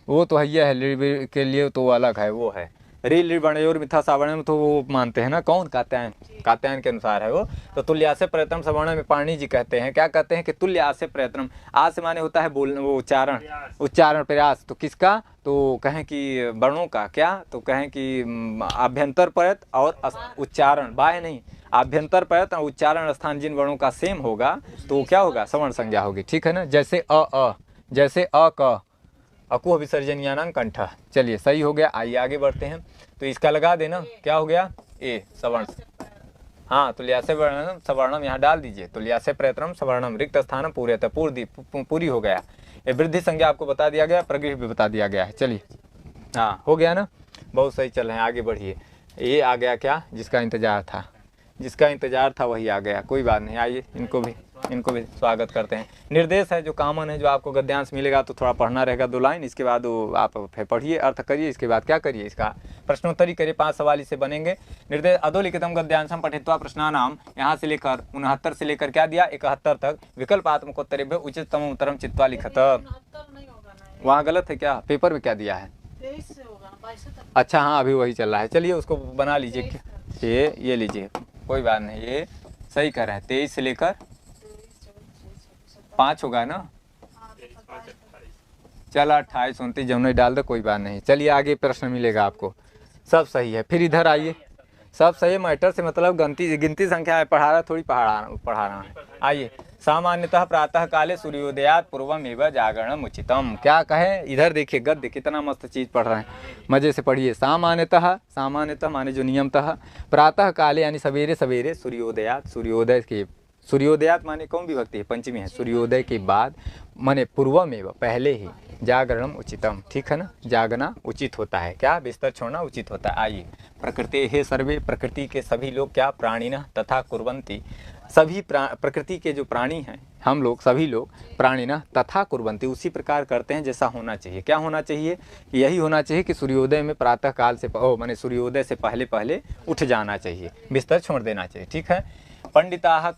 Speaker 1: वो तो है के लिए तो वो अलग है, वो है री वर्णयोर मिथा सावर्ण, तो वो मानते हैं ना। कौन? कात्यायन, कात्यायन के अनुसार है वो। तो तुल्यास्य प्रयत्नम सवर्ण में पाणिनि जी कहते हैं, क्या कहते हैं कि तुल्यास्य प्रयत्नम, आज से माने होता है बोलना, वो उच्चारण, उच्चारण प्रयास। तो किसका? तो कहें कि वर्णों का। क्या? तो कहें कि आभ्यंतर प्रयत्न और उच्चारण, बाह्य नहीं, आभ्यंतर प्रयत्न और उच्चारण स्थान जिन वर्णों का सेम होगा तो क्या होगा? सवर्ण संज्ञा होगी। ठीक है ना। जैसे अ, जैसे अ क, अकुह विसर्जनीयानां कंठ। चलिए, सही हो गया। आइए आगे बढ़ते हैं। तो इसका लगा देना, क्या हो गया? ए सवर्ण। हाँ, तुल्यास्य वर्णम सवर्णम यहाँ डाल दीजिए। तुल्यास्य प्रयत्नम सवर्णम, रिक्त स्थानम पूर्यतः, पूरी हो गया। ये वृद्धि संज्ञा आपको बता दिया गया, प्रगृह भी बता दिया गया है। चलिए, हाँ, हो गया ना। बहुत सही चल रहे हैं, आगे बढ़िए। ये आ गया क्या? जिसका इंतजार था, जिसका इंतजार था वही आ गया। कोई बात नहीं, आइए इनको भी इनको भी स्वागत करते हैं। निर्देश है जो कॉमन है, जो आपको गद्यांश मिलेगा तो थोड़ा पढ़ना रहेगा 2 लाइन, इसके बाद वो आप फिर पढ़िए, अर्थ करिए, इसके बाद क्या करिए, इसका प्रश्नोत्तरी करिए, 5 सवाल इससे बनेंगे। निर्देश अधोलिखितम गद्यांशम पठित्वा प्रश्नानाम, यहाँ से लेकर 69 से लेकर क्या दिया 71 तक, विकल्पात्मकोत्तरेभ्य उचिततमं उत्तरं चित्वा लिखत। वहाँ गलत है क्या, पेपर में क्या दिया है? अच्छा हाँ, अभी वही चल रहा है, चलिए उसको बना लीजिए। ये लीजिए, कोई बात नहीं, ये सही कर रहे हैं। 23 से लेकर 5 होगा ना, चलो 28 29 जब नहीं डाल दो कोई बात नहीं। चलिए आगे प्रश्न मिलेगा आपको, सब सही है। फिर इधर आइए, सब सही, मैटर से मतलब गिनती संख्या है, पढ़ा रहा है। आइए, सामान्यतः प्रातः काले सूर्योदयात पूर्वम एवं जागरणम उचितम। क्या कहे, इधर देखिए गद्य, कितना मस्त चीज़ पढ़ रहे हैं, मज़े से पढ़िए। सामान्यतः माने जो नियमतः, प्रातः काले यानी सवेरे सवेरे, सूर्योदयात सूर्योदयात माने कौन विभक्ति है, पंचमी है, सूर्योदय के बाद माने पूर्वम एवं पहले ही, जागरणम उचितम, ठीक है ना, जागना उचित होता है, क्या बिस्तर छोड़ना उचित होता है। आइए, प्रकृति हे सर्वे, प्रकृति के सभी लोग क्या, प्राणिनः तथा कुर्वन्ति, सभी प्रकृति के जो प्राणी हैं, हम लोग सभी लोग प्राणिनः तथा कुर्वन्ति, उसी प्रकार करते हैं जैसा होना चाहिए। क्या होना चाहिए, यही होना चाहिए कि सूर्योदय में प्रातः काल से माने सूर्योदय से पहले पहले उठ जाना चाहिए, बिस्तर छोड़ देना चाहिए, ठीक है। पंडिताः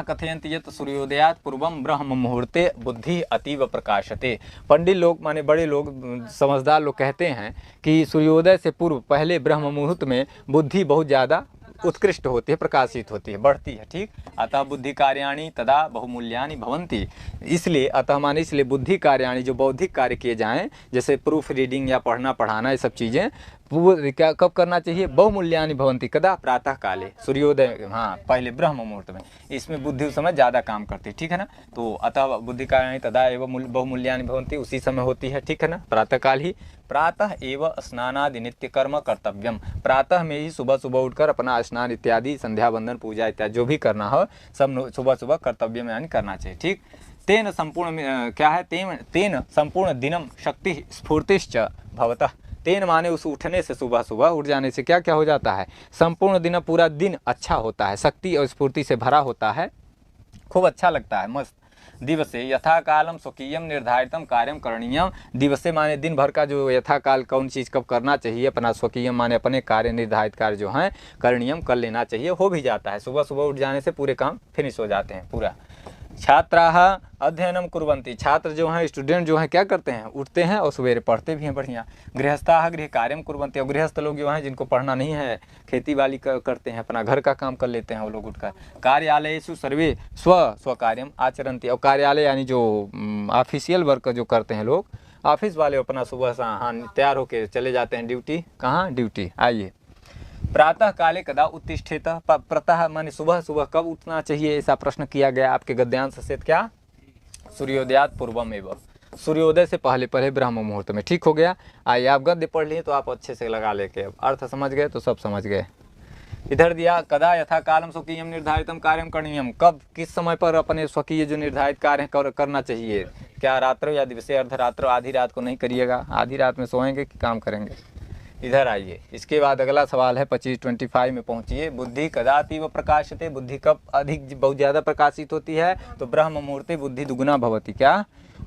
Speaker 1: कथयन्ति यत् सूर्योदयात् पूर्वं ब्रह्म मुहूर्ते बुद्धि अतीव प्रकाशते। पंडित लोग माने बड़े लोग, समझदार लोग कहते हैं कि सूर्योदय से पूर्व पहले ब्रह्म मुहूर्त में बुद्धि बहुत ज़्यादा उत्कृष्ट होती है, प्रकाशित होती है, बढ़ती है, ठीक। अतः बुद्धि कार्याणि तदा बहुमूल्यानि भवन्ति, इसलिए बुद्धि कार्याणि, जो बौद्धिक कार्य किए जाएं, जैसे प्रूफ रीडिंग या पढ़ना पढ़ाना, ये सब चीज़ें वो क्या कब करना चाहिए, बहुमूल्यानि भवन्ति, कदा, प्रातः काले, सूर्योदय, हाँ पहले ब्रह्म मुहूर्त में, इसमें बुद्धि उस समय ज़्यादा काम करती है, ठीक है ना। तो अतः बुद्धि कार्याणि तदा एवं बहुमूल्यानि भवन्ति, उसी समय होती है, ठीक है ना, प्रातः काल ही। प्रातः एवं स्नानादि नित्य कर्म कर्तव्यम, प्रातः में ही सुबह सुबह उठकर अपना स्नान इत्यादि, संध्या वंदन, पूजा इत्यादि जो भी करना हो सब सुबह सुबह कर्तव्य में यानी करना चाहिए, ठीक। तेन संपूर्ण क्या है, तेन संपूर्ण दिनम शक्ति स्फूर्तिश्च भवतः, तेन माने उस उठने से, सुबह सुबह उठ जाने से क्या क्या हो जाता है, संपूर्ण दिन, पूरा दिन अच्छा होता है, शक्ति और स्फूर्ति से भरा होता है, खूब अच्छा लगता है, मस्त। दिवसे यथा कालम स्वकीयम निर्धारितम कार्यम करणीयम, दिवसे माने दिन भर का जो यथा काल कौन चीज़ कब करना चाहिए, अपना स्वकीयम माने अपने कार्य, निर्धारित कार्य जो हैं करणीयम कर लेना चाहिए, हो भी जाता है, सुबह सुबह उठ जाने से पूरे काम फिनिश हो जाते हैं पूरा। छात्राः अध्ययनम कुर्वन्ति, छात्र जो हैं, स्टूडेंट जो हैं क्या करते हैं, उठते हैं और सवेरे पढ़ते भी हैं बढ़िया। गृहस्थाः गृह कार्यम कुर्वन्ति, और गृहस्थ लोग जो हैं जिनको पढ़ना नहीं है, खेती बाड़ी करते हैं, अपना घर का काम कर लेते हैं वो लोग उठकर। कार्यालयेषु सर्वे स्व कार्यम आचरन्ति, और कार्यालय यानी जो ऑफिशियल वर्क जो करते हैं लोग, ऑफिस वाले अपना सुबह से हाँ तैयार होकर चले जाते हैं ड्यूटी, कहाँ ड्यूटी। आइए, प्रातः काले कदा उत्तिष्ठेत, प्रातः माने सुबह सुबह कब उठना चाहिए, ऐसा प्रश्न किया गया आपके गद्यांश से, क्या, सूर्योदयात पूर्वम एवं, सूर्योदय से पहले पहले ब्रह्म मुहूर्त में, ठीक हो गया। आइए, आप गद्य पढ़ लिए तो आप अच्छे से लगा लेके, अर्थ समझ गए तो सब समझ गए। इधर दिया, कदा यथा कालम स्वकीयम निर्धारितम कार्यम करणीयम, कब किस समय पर अपने स्वकीय जो निर्धारित कार्य करना चाहिए, क्या रात्र या दिवसे, अर्धरात्र, आधी रात को नहीं करिएगा, आधी रात में सोएंगे कि काम करेंगे। इधर आइए, इसके बाद अगला सवाल है 25 में पहुंचिए। बुद्धि कदातीव प्रकाशते, बुद्धि कब अधिक बहुत ज़्यादा प्रकाशित होती है, तो ब्रह्म मुहूर्ते बुद्धि दुगुना भवती, क्या,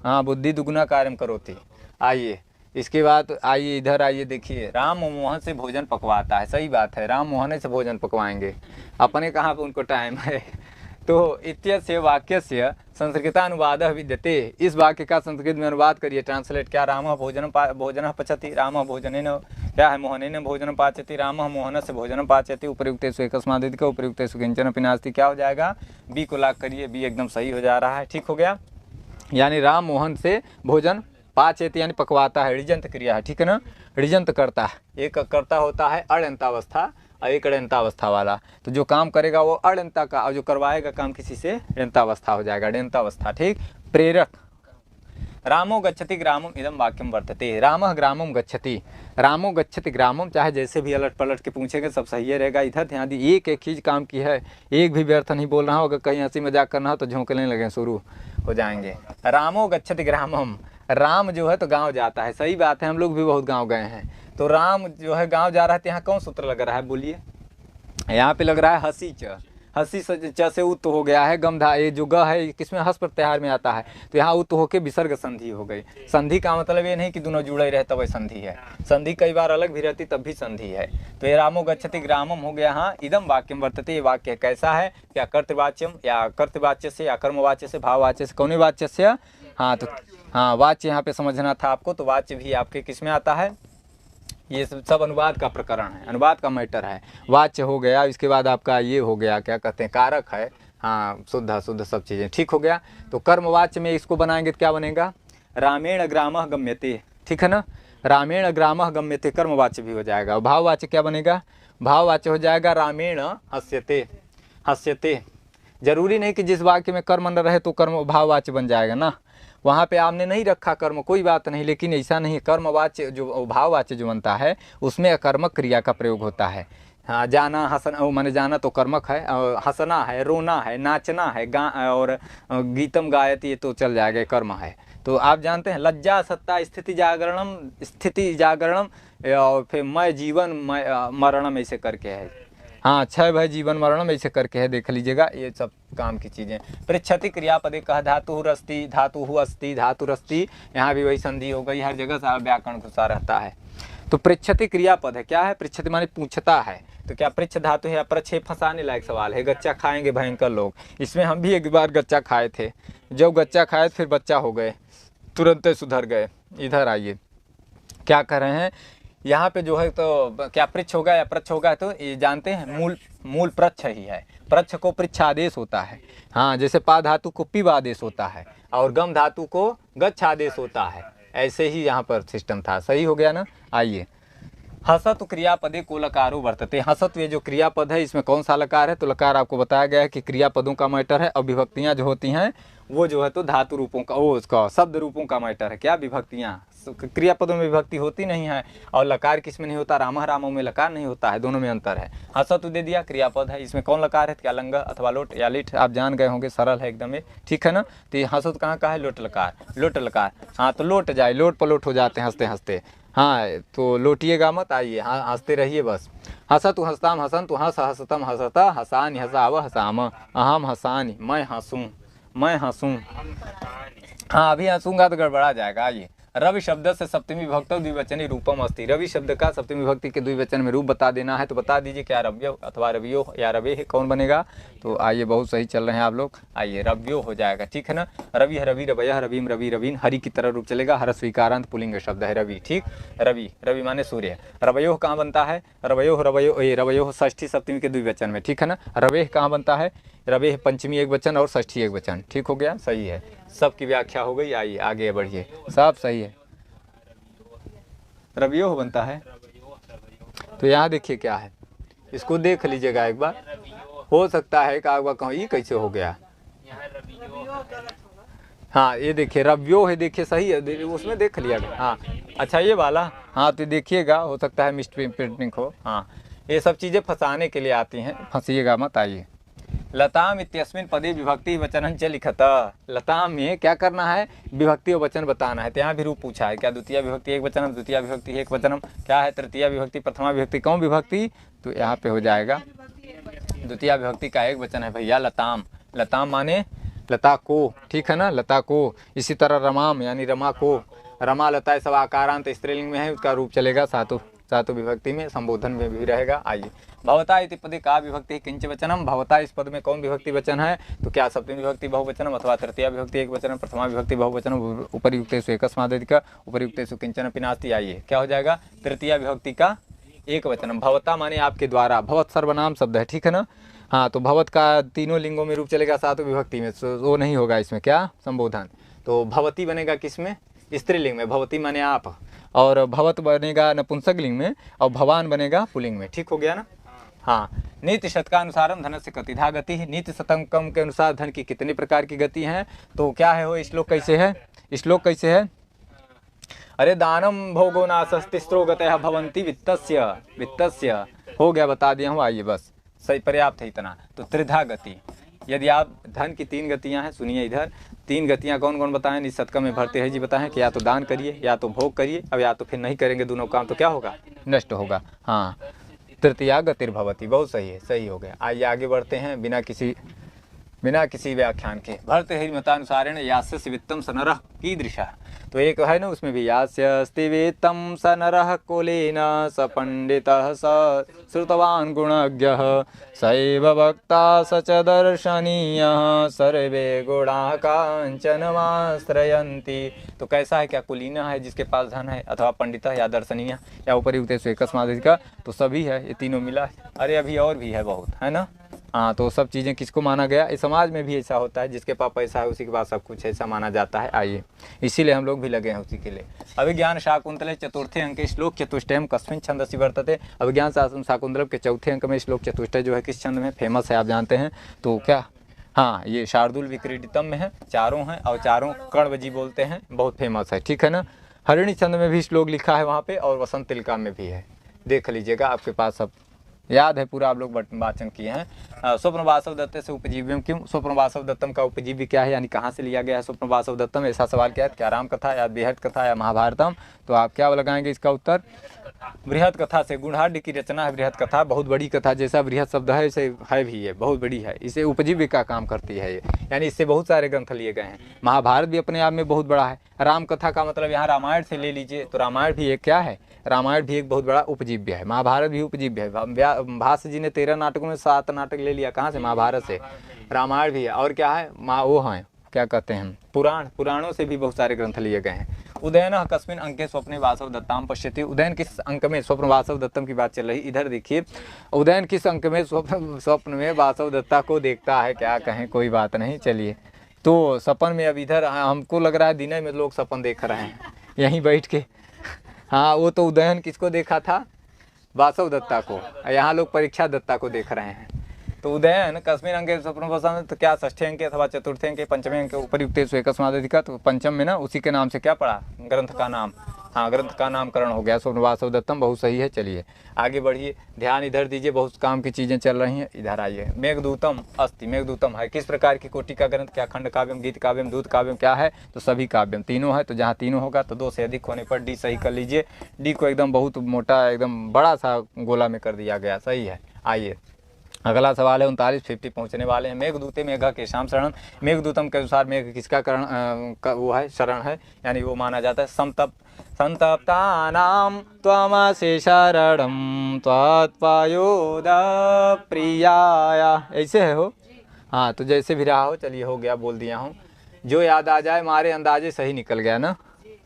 Speaker 1: हाँ बुद्धि दुगुना कार्यम करोति। आइए, इसके बाद आइए इधर आइए, देखिए, राम मोहन से भोजन पकवाता है, सही बात है, राम मोहन से भोजन पकवाएंगे, अपने कहाँ पर उनको टाइम है। तो इत्यस्य वाक्यस्य संस्कृतानुवादः विद्यते, इस वाक्य का संस्कृत में अनुवाद करिए, ट्रांसलेट, क्या, रामः भोजनं पचति, रामः भोजनेन, क्या है, मोहनेन भोजनं पाचति, रामः मोहनस्य भोजनं पाचति, उपयुक्तेषु एकस्मादिक उपयुक्तेषु किंचन अपि नास्ति, क्या हो जाएगा, बी को लाक करिए, बी एकदम सही हो जा रहा है, ठीक हो गया। यानी राम मोहन से भोजन पाचेति यानी पकवाता है, ऋजंत क्रिया है, ठीक है ना, ऋजंत करता है, एक कर्ता होता है अण्यंतावस्था और एक अण्यंतावस्था वाला, तो जो काम करेगा वो अण्यंता का, और जो करवाएगा काम किसी से अण्यंतावस्था हो जाएगा, अण्यंतावस्था, ठीक। प्रेरक, रामो गच्छति ग्रामम इदम वाक्यम वर्तते, रामः ग्रामम गच्छति, रामो गच्छति ग्रामम, चाहे जैसे भी अलट पलट के पूछेंगे सब सही रहेगा। इधर ध्यान दी, एक एक चीज़ काम की है, एक भी व्यर्थ नहीं बोल रहा हो, अगर कहीं हंसी मजाक करना हो तो झोंकने लगे शुरू हो जाएंगे। रामो गच्छति ग्रामम, राम जो है तो गांव जाता है, सही बात है, हम लोग भी बहुत गांव गए हैं, तो राम जो है गांव जा रहा है, तो यहाँ कौन सूत्र लग रहा है, बोलिए, यहाँ पे लग रहा है हसीच, हसी च से उत हो गया है, गमधा ये जो ग है किसमें हस प्रत्याहार में आता है, तो यहाँ उत होके विसर्ग संधि हो गई। संधि का मतलब ये नहीं कि दोनों जुड़े रहे तब संधि है, संधि कई बार अलग भी रहती तब भी संधि है। तो ये रामो गच्छति ग्रामम हो गया। हाँ, इदम वाक्यम वर्तते, ये वाक्य कैसा है, क्या कर्तवाच्यम या कर्तवाच्य से या कर्मवाच्य से भाववाच्य से कौन वाच्य से। हाँ तो हाँ वाच्य यहाँ पे समझना था आपको, तो वाच्य भी आपके किस में आता है, ये सब अनुवाद का प्रकरण है, अनुवाद का मैटर है। वाच्य हो गया, इसके बाद आपका ये हो गया क्या कहते हैं कारक है, हाँ शुद्ध शुद्ध सब चीज़ें ठीक हो गया। तो कर्मवाच्य में इसको बनाएंगे तो क्या बनेगा, रामेण ग्रामः गम्यते, ठीक है ना, रामेण ग्रामः गम्यते कर्मवाच्य भी हो जाएगा। भाववाच्य क्या बनेगा, भाववाच्य हो जाएगा रामेण हस्यते, हस्यते। जरूरी नहीं कि जिस वाक्य में कर्म न रहे तो कर्म भाववाच्य बन जाएगा ना, वहाँ पे आपने नहीं रखा कर्म कोई बात नहीं, लेकिन ऐसा नहीं, कर्मवाच्य जो भाववाच्य जो बनता है उसमें अकर्मक क्रिया का प्रयोग होता है। हाँ, जाना हंसना, माने जाना तो कर्मक है, और हंसना है, रोना है, नाचना है, और गीतम गायती ये तो चल जाएगा, कर्म है। तो आप जानते हैं लज्जा सत्ता स्थिति जागरणम, स्थिति जागरणम, और फिर मैं जीवन मरणम ऐसे करके है। हाँ, क्षय भय जीवन मरणम ऐसे करके है, देख लीजिएगा, ये सब काम की चीज़ें। पृच्छति क्रियापदे कह धातुरस्ति, धातु अस्ति, धातुरस्ति, यहाँ भी वही संधि हो गई, हर जगह सारा व्याकरण घुसा रहता है। तो पृच्छति क्रियापद है, क्या है, पृच्छति माने पूछता है, तो क्या पृच्छ धातु है या प्रच्छ, फंसाने लायक सवाल है। गच्चा खाएंगे भयंकर लोग, इसमें हम भी एक बार गच्चा खाए थे, जब गच्चा खाए फिर बच्चा हो गए, तुरंत सुधर गए। इधर आइए, क्या कर रहे हैं यहाँ पे जो है, तो क्या पृच्छ होगा या प्रच्छ होगा, तो ये जानते हैं मूल प्रच्छ ही है, प्रच्छ को पृच्छ आदेश होता है। हाँ, जैसे पा धातु को पिब आदेश होता है और गम धातु को गच्छ आदेश होता है, ऐसे ही यहाँ पर सिस्टम था। सही हो गया ना। आइए, हसत क्रियापदे को लकारो वर्तते, हसत ये जो क्रियापद है इसमें कौन सा लकार है, तो लकार आपको बताया गया है कि क्रियापदों का मैटर है, और विभक्तियाँ जो होती हैं वो जो है तो धातु रूपों का, वो उसका शब्द रूपों का मैटर है। क्या विभक्तियाँ, क्रियापदों में विभक्ति होती नहीं है, और लकार किस में नहीं होता, रामः रामों में लकार नहीं होता है, दोनों में अंतर है। हसत दे दिया क्रियापद है, इसमें कौन लकार है, क्या लंग अथवा लोट या लिट, आप जान गए होंगे, सरल है एकदम, ठीक है ना। तो ये हसत कहाँ का है, लोट लकार, लोट लकार। हाँ, तो लोट जाए, लोट पलोट हो जाते हैं हंसते हंसते। हाँ, तो लोटिएगा मत, आइए, हाँ हंसते रहिए बस। हसतु हंसताम हसन्तु, हंस हसतम हसता, हसानि हसाव हसाम, अहम हसानि, मैं हंसूँ, मैं हंसूँ। हाँ, अभी हंसूंगा तो गड़बड़ा जाएगा। आइए, रवि शब्द से सप्तमी विभक्तौ द्विवचनी रूपम अस्ति, रवि शब्द का सप्तमी विभक्ति के द्विवचन में रूप बता देना है, तो बता दीजिए क्या रव्यो अथवा रवियो या रवे कौन बनेगा। तो आइए, बहुत सही चल रहे हैं आप लोग। आइए, रव्यो हो जाएगा, ठीक है ना। रवि है, रवि रवयः, रवीम रवि रवीन, हरि की तरह रूप चलेगा, हर स्वीकारांत पुल्लिंग शब्द है रवि, ठीक। रवि, रवि माने सूर्य। रवयो कहाँ बनता है, रवयो रवयो, ये रवयो षष्ठी सप्तमी के द्विवचन में, ठीक है ना। रवेह कहाँ बनता है, रवेह पंचमी एक वचन और षष्ठी एक वचन, ठीक हो गया, सही है, सबकी व्याख्या हो गई। आइए आगे बढ़िए, सब सही है, रवियो बनता है। तो यहाँ देखिए क्या है, इसको देख लीजिएगा एक बार, हो सकता है कि एक बार कहूँ ये कैसे हो गया। हाँ, ये देखिए रव्यो है, देखिए सही है, उसमें देख लिया। हाँ अच्छा, ये वाला, हाँ तो देखिएगा, हो सकता है मिस्ट प्रिंटिंग हो। हाँ, ये सब चीज़ें फंसाने के लिए आती हैं, फंसिएगा मत। आइए, लताम इत्यस्मिन् पदे विभक्ति वचनं च लिखता, लताम में क्या करना है, विभक्ति और वचन बताना है। तो यहाँ भी रूप पूछा है, क्या द्वितीय विभक्ति एक वचनम, द्वितीय विभक्ति एक वचनम, क्या है तृतीय विभक्ति, प्रथमा विभक्ति कौन विभक्ति, तो यहाँ पे हो जाएगा द्वितीय विभक्ति का एक वचन है भैया, लताम। लताम माने लता को, ठीक है ना, लता को। इसी तरह रमाम यानी रमा को, रमा लता सब आकारांत स्त्रीलिंग में है, उसका रूप चलेगा सातों विभक्ति में, संबोधन में भी रहेगा। आइए, भवता इति पदे का विभक्ति किंच वचनम, भवता इस पद में कौन विभक्ति वचन है, तो क्या सप्तमी विभक्ति बहुवचनम अथवा तृतीय विभक्ति एक वचन, प्रथमा विभक्ति बहुवचनम, उपरियुक्तेषु एकस्मादिक उपरियुक्तेषु किंचन अपि नास्ति। आइए, क्या हो जाएगा, तृतीय विभक्ति का एक वचनम। भवता माने आपके द्वारा, भवत सर्वनाम शब्द है, ठीक है ना। हाँ, तो भवत का तीनों लिंगों में रूप चलेगा सातों विभक्ति में, वो नहीं होगा इसमें क्या, संबोधन। तो भवती बनेगा किसमें, स्त्रीलिंग में, भवती माने आप, और भवत बनेगा नपुंसक लिंग में, और भवान बनेगा पुल्लिंग में, ठीक हो गया ना। हाँ, नीति शतकानुसारम धन से कतिधा गति है, नीति शतकम के अनुसार धन की कितनी प्रकार की गति हैं, तो क्या है वो श्लोक कैसे है, श्लोक कैसे है, अरे दानम भोगो नासस्तिस्रो गतयः भवन्ति वित्तस्य, वित्तस्य हो गया, बता दिया हूँ। आइए बस, सही पर्याप्त है इतना। तो त्रिधा गति, यदि आप धन की तीन गतियां हैं, सुनिए इधर, तीन गतियां कौन कौन बताएं, इस शतकम में भरते हैं जी बताएं कि या तो दान करिए, या तो भोग करिए, अब या तो फिर नहीं करेंगे दोनों काम, तो क्या होगा, नष्ट होगा। हाँ, तृतीया गतिर्भवति। बहुत सही है, सही हो गया। आइए आगे बढ़ते हैं बिना किसी व्याख्यान के। भर्तृहरिमतानुसारेण यास्य वित्तम सनरः कीदृशः। तो एक है ना, उसमें भी यास्यस्ति वित्तम सनरः कुलीन स पंडितः स श्रुतवान् गुणज्ञः सैव वक्ता स च दर्शनीयः सर्वे गुणाः काञ्चनमाश्रयन्ति। तो कैसा है, क्या कुलीन है जिसके पास धन है, अथवा पंडित या दर्शनीय या उपरियुक्तेषु एकस्मादिका, तो सभी है, ये तीनों मिला है। अरे अभी और भी है बहुत, है ना। हाँ, तो सब चीज़ें किसको माना गया, इस समाज में भी ऐसा होता है, जिसके पास पैसा है उसी के पास सब कुछ ऐसा माना जाता है। आइए, इसीलिए हम लोग भी लगे हैं उसी के लिए। अभिज्ञान शाकुंतले चतुर्थे अंक श्लोक चतुष्टयम कस्मिन् छंदसि वर्तते। अभिज्ञान शाकुंतलम के चौथे अंक में श्लोक चतुष्टय जो है किस छंद में फेमस है, आप जानते हैं तो क्या। हाँ, ये शार्दुल विक्रीडितम में है, चारों हैं और चारों कर्णवजी बोलते हैं, बहुत फेमस है, ठीक है ना। हरिणी छंद में भी श्लोक लिखा है वहाँ पे, और वसंत तिलका में भी है, देख लीजिएगा, आपके पास सब याद है, पूरा आप लोग वाचन किए हैं। स्वप्न वासव दत्त से उपजीव्यम क्यों, स्वप्न वासव दत्तम का उपजीव्य क्या है, यानी कहाँ से लिया गया है स्वप्न वासव दत्तम, ऐसा सवाल क्या है, क्या राम कथा या बृहद कथा या महाभारतम। तो आप क्या लगाएंगे इसका उत्तर, बृहद कथा से। गुणाढ़ की रचना है बृहद कथा, बहुत बड़ी कथा, जैसा बृहद शब्द है इसे है भी, ये बहुत बड़ी है, इसे उपजीव्य का काम करती है ये, यानी इससे बहुत सारे ग्रंथ लिए गए हैं। महाभारत भी अपने आप में बहुत बड़ा है। राम कथा का मतलब यहाँ रामायण से ले लीजिए, तो रामायण भी एक क्या है, रामायण भी एक बहुत बड़ा उपजीव्य है, महाभारत भी उपजीव्य है। भास जी ने 13 नाटकों में 7 नाटक ले लिया, कहाँ से, महाभारत से। रामायण भी है, और क्या है, वो हैं क्या कहते हैं, पुराणों से भी बहुत सारे ग्रंथ लिए गए हैं। उदयन कस्मिन अंके स्वप्ने वासव दत्ताम पश्यति। उदयन किस अंक में स्वप्न वासव दत्तम की बात चल रही, इधर देखिए, उदयन किस अंक में स्वप्न में वासव दत्ता को देखता है, क्या कहें, कोई बात नहीं। चलिए, तो सपन में अब इधर हमको लग रहा है दिन में लोग सपन देख रहे हैं यहीं बैठ के। हाँ, वो तो उदयन किसको देखा था, वासव दत्ता को, यहाँ लोग परीक्षा दत्ता को देख रहे हैं। तो उदयन कस्मिन अंके स्वप्न वसंत, तो क्या षष्ठे अंके अथवा चतुर्थे अंके पंचमे अंके उपरियुक्तेषु एकस्मादिका, तो पंचम में ना उसी के नाम से क्या पड़ा, ग्रंथ का नाम। हाँ, ग्रंथ का नामकरण हो गया स्वप्न वासव दत्तम, बहुत सही है। चलिए आगे बढ़िए, ध्यान इधर दीजिए, बहुत काम की चीज़ें चल रही हैं, इधर आइए। मेघदूतम अस्ति, मेघदूतम है किस प्रकार की कोटि का ग्रंथ, क्या खंड काव्यम, गीत काव्यम, दूत काव्यम, क्या है, तो सभी काव्यम, तीनों है। तो जहाँ तीनों होगा तो 2 से अधिक होने पर डी सही कर लीजिए। डी को एकदम बहुत मोटा, एकदम बड़ा सा गोला में कर दिया गया, सही है। आइए अगला सवाल है, 49-50 पहुंचने वाले हैं। मेघदूते मेघा के शाम शरण, मेघदूतम के अनुसार मेघ किसका करण वो है, शरण है, यानी वो माना जाता है। संतप्तानां त्वमसि शरणं त्वत्पायोद प्रियाया, ऐसे है हो। हाँ, तो जैसे भी रहा हो, चलिए हो गया, बोल दिया हूँ, जो याद आ जाए। मारे अंदाजे सही निकल गया ना,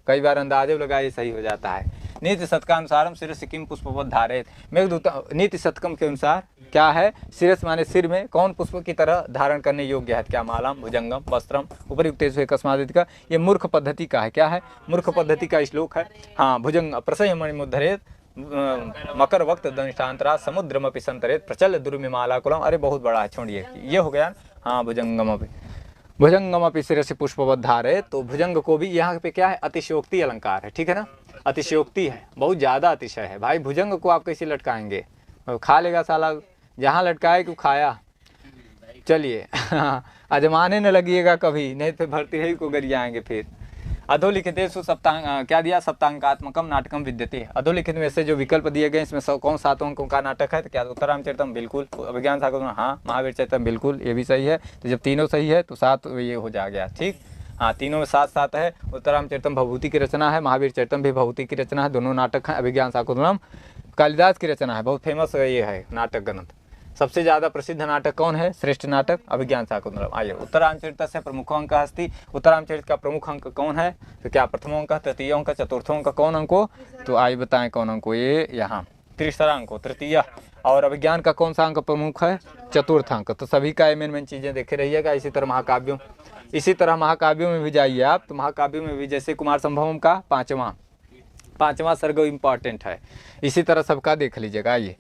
Speaker 1: कई बार अंदाजे लगाए सही हो जाता है। नीति शतकानुसारम शिरस किम पुष्पवत धारेत। मेघदूत नीति शतकम के अनुसार क्या है, शिरस माने सिर में कौन पुष्प की तरह धारण करने योग्य है, क्या मालाम, भुजंगम, वस्त्रम, उपरियुक्तेषु एकस्मादिका। ये मूर्ख पद्धति का है, क्या है, मूर्ख पद्धति का श्लोक है। हाँ, भुजंग प्रसह्य मणिमुद्धरेत मकर वक्त दंष्टांतरा समुद्रमपि संतरेत प्रचल दुर्मिमाला कुलम। अरे बहुत बड़ा है, छोड़िए, ये हो गया। हाँ, भुजंगमपि शिरसि पुष्पवत धारेत। तो भुजंग को भी यहाँ पे क्या है, अतिशयोक्ति अलंकार है, ठीक है ना, अतिशयोक्ति है, बहुत ज़्यादा अतिशय है। भाई भुजंग को आप कैसे लटकाएंगे, खा लेगा साला, जहाँ लटकाए कि खाया। चलिए अजमाने न लगिएगा कभी, नहीं तो भर्ती है को गरियाएंगे फिर। अधोलिखितेषु सप्तांग क्या दिया, सप्तांकात्मकम नाटकम विद्यते। अधोलिखित में से जो विकल्प दिए गए इसमें कौन 7 अंकों का नाटक है, तो क्या उत्तरामचरितम बिल्कुल, अभिज्ञान शाकुंतलम हाँ, महावीर चरितम बिल्कुल, ये भी सही है। तो जब तीनों सही है तो 7 ये हो जा गया, ठीक। हाँ, तीनों में 7-7 है। उत्तरामचरितम भभूति की रचना है, महावीर चरितम भी भभूति की रचना है, दोनों नाटक हैं। अभिज्ञान शाकुंतलम कालिदास की रचना है, बहुत फेमस ये है नाटक ग्रंथ। सबसे ज़्यादा प्रसिद्ध नाटक कौन है, श्रेष्ठ नाटक अभिज्ञान शाकुंतलम। आइए, उत्तरामचरित से प्रमुख अंक अस्ति। उत्तरामचरित का प्रमुख अंक कौन है, तो क्या प्रथमो अंक, तृतीय अंक, चतुर्थो अंक, कौन अंको, तो आइए बताएं कौन अंको, ये यहाँ तीसरा अंको, तृतीय। और अभिज्ञान का कौन सा अंक प्रमुख है, चतुर्थ अंक। तो सभी का मेन चीज़ें देखे रहिएगा। इसी तरह महाकाव्यों, इसी तरह महाकाव्यों में भी जाइए आप, तो महाकाव्यों में भी जैसे कुमार संभवम का पांचवा सर्ग इम्पॉर्टेंट है, इसी तरह सबका देख लीजिएगा। आइए,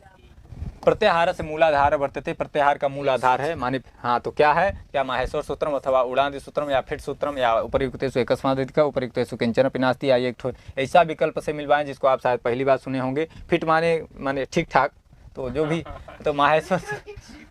Speaker 1: प्रत्याहार से मूलाधार वर्तते, प्रत्याहार का मूल आधार है माने। हाँ, तो क्या है, क्या माहेश्वर सूत्रम अथवा उड़ांति सूत्रम या फिट सूत्रम या उपरियुक्तेषु एकस्मादिका उपरियुक्तेषु किंचन अपि नास्ति। आइए, एक ऐसा विकल्प से मिलवाएं जिसको आप शायद पहली बार सुने होंगे। फिट माने ठीक ठाक, तो जो भी, तो माहेश्वर,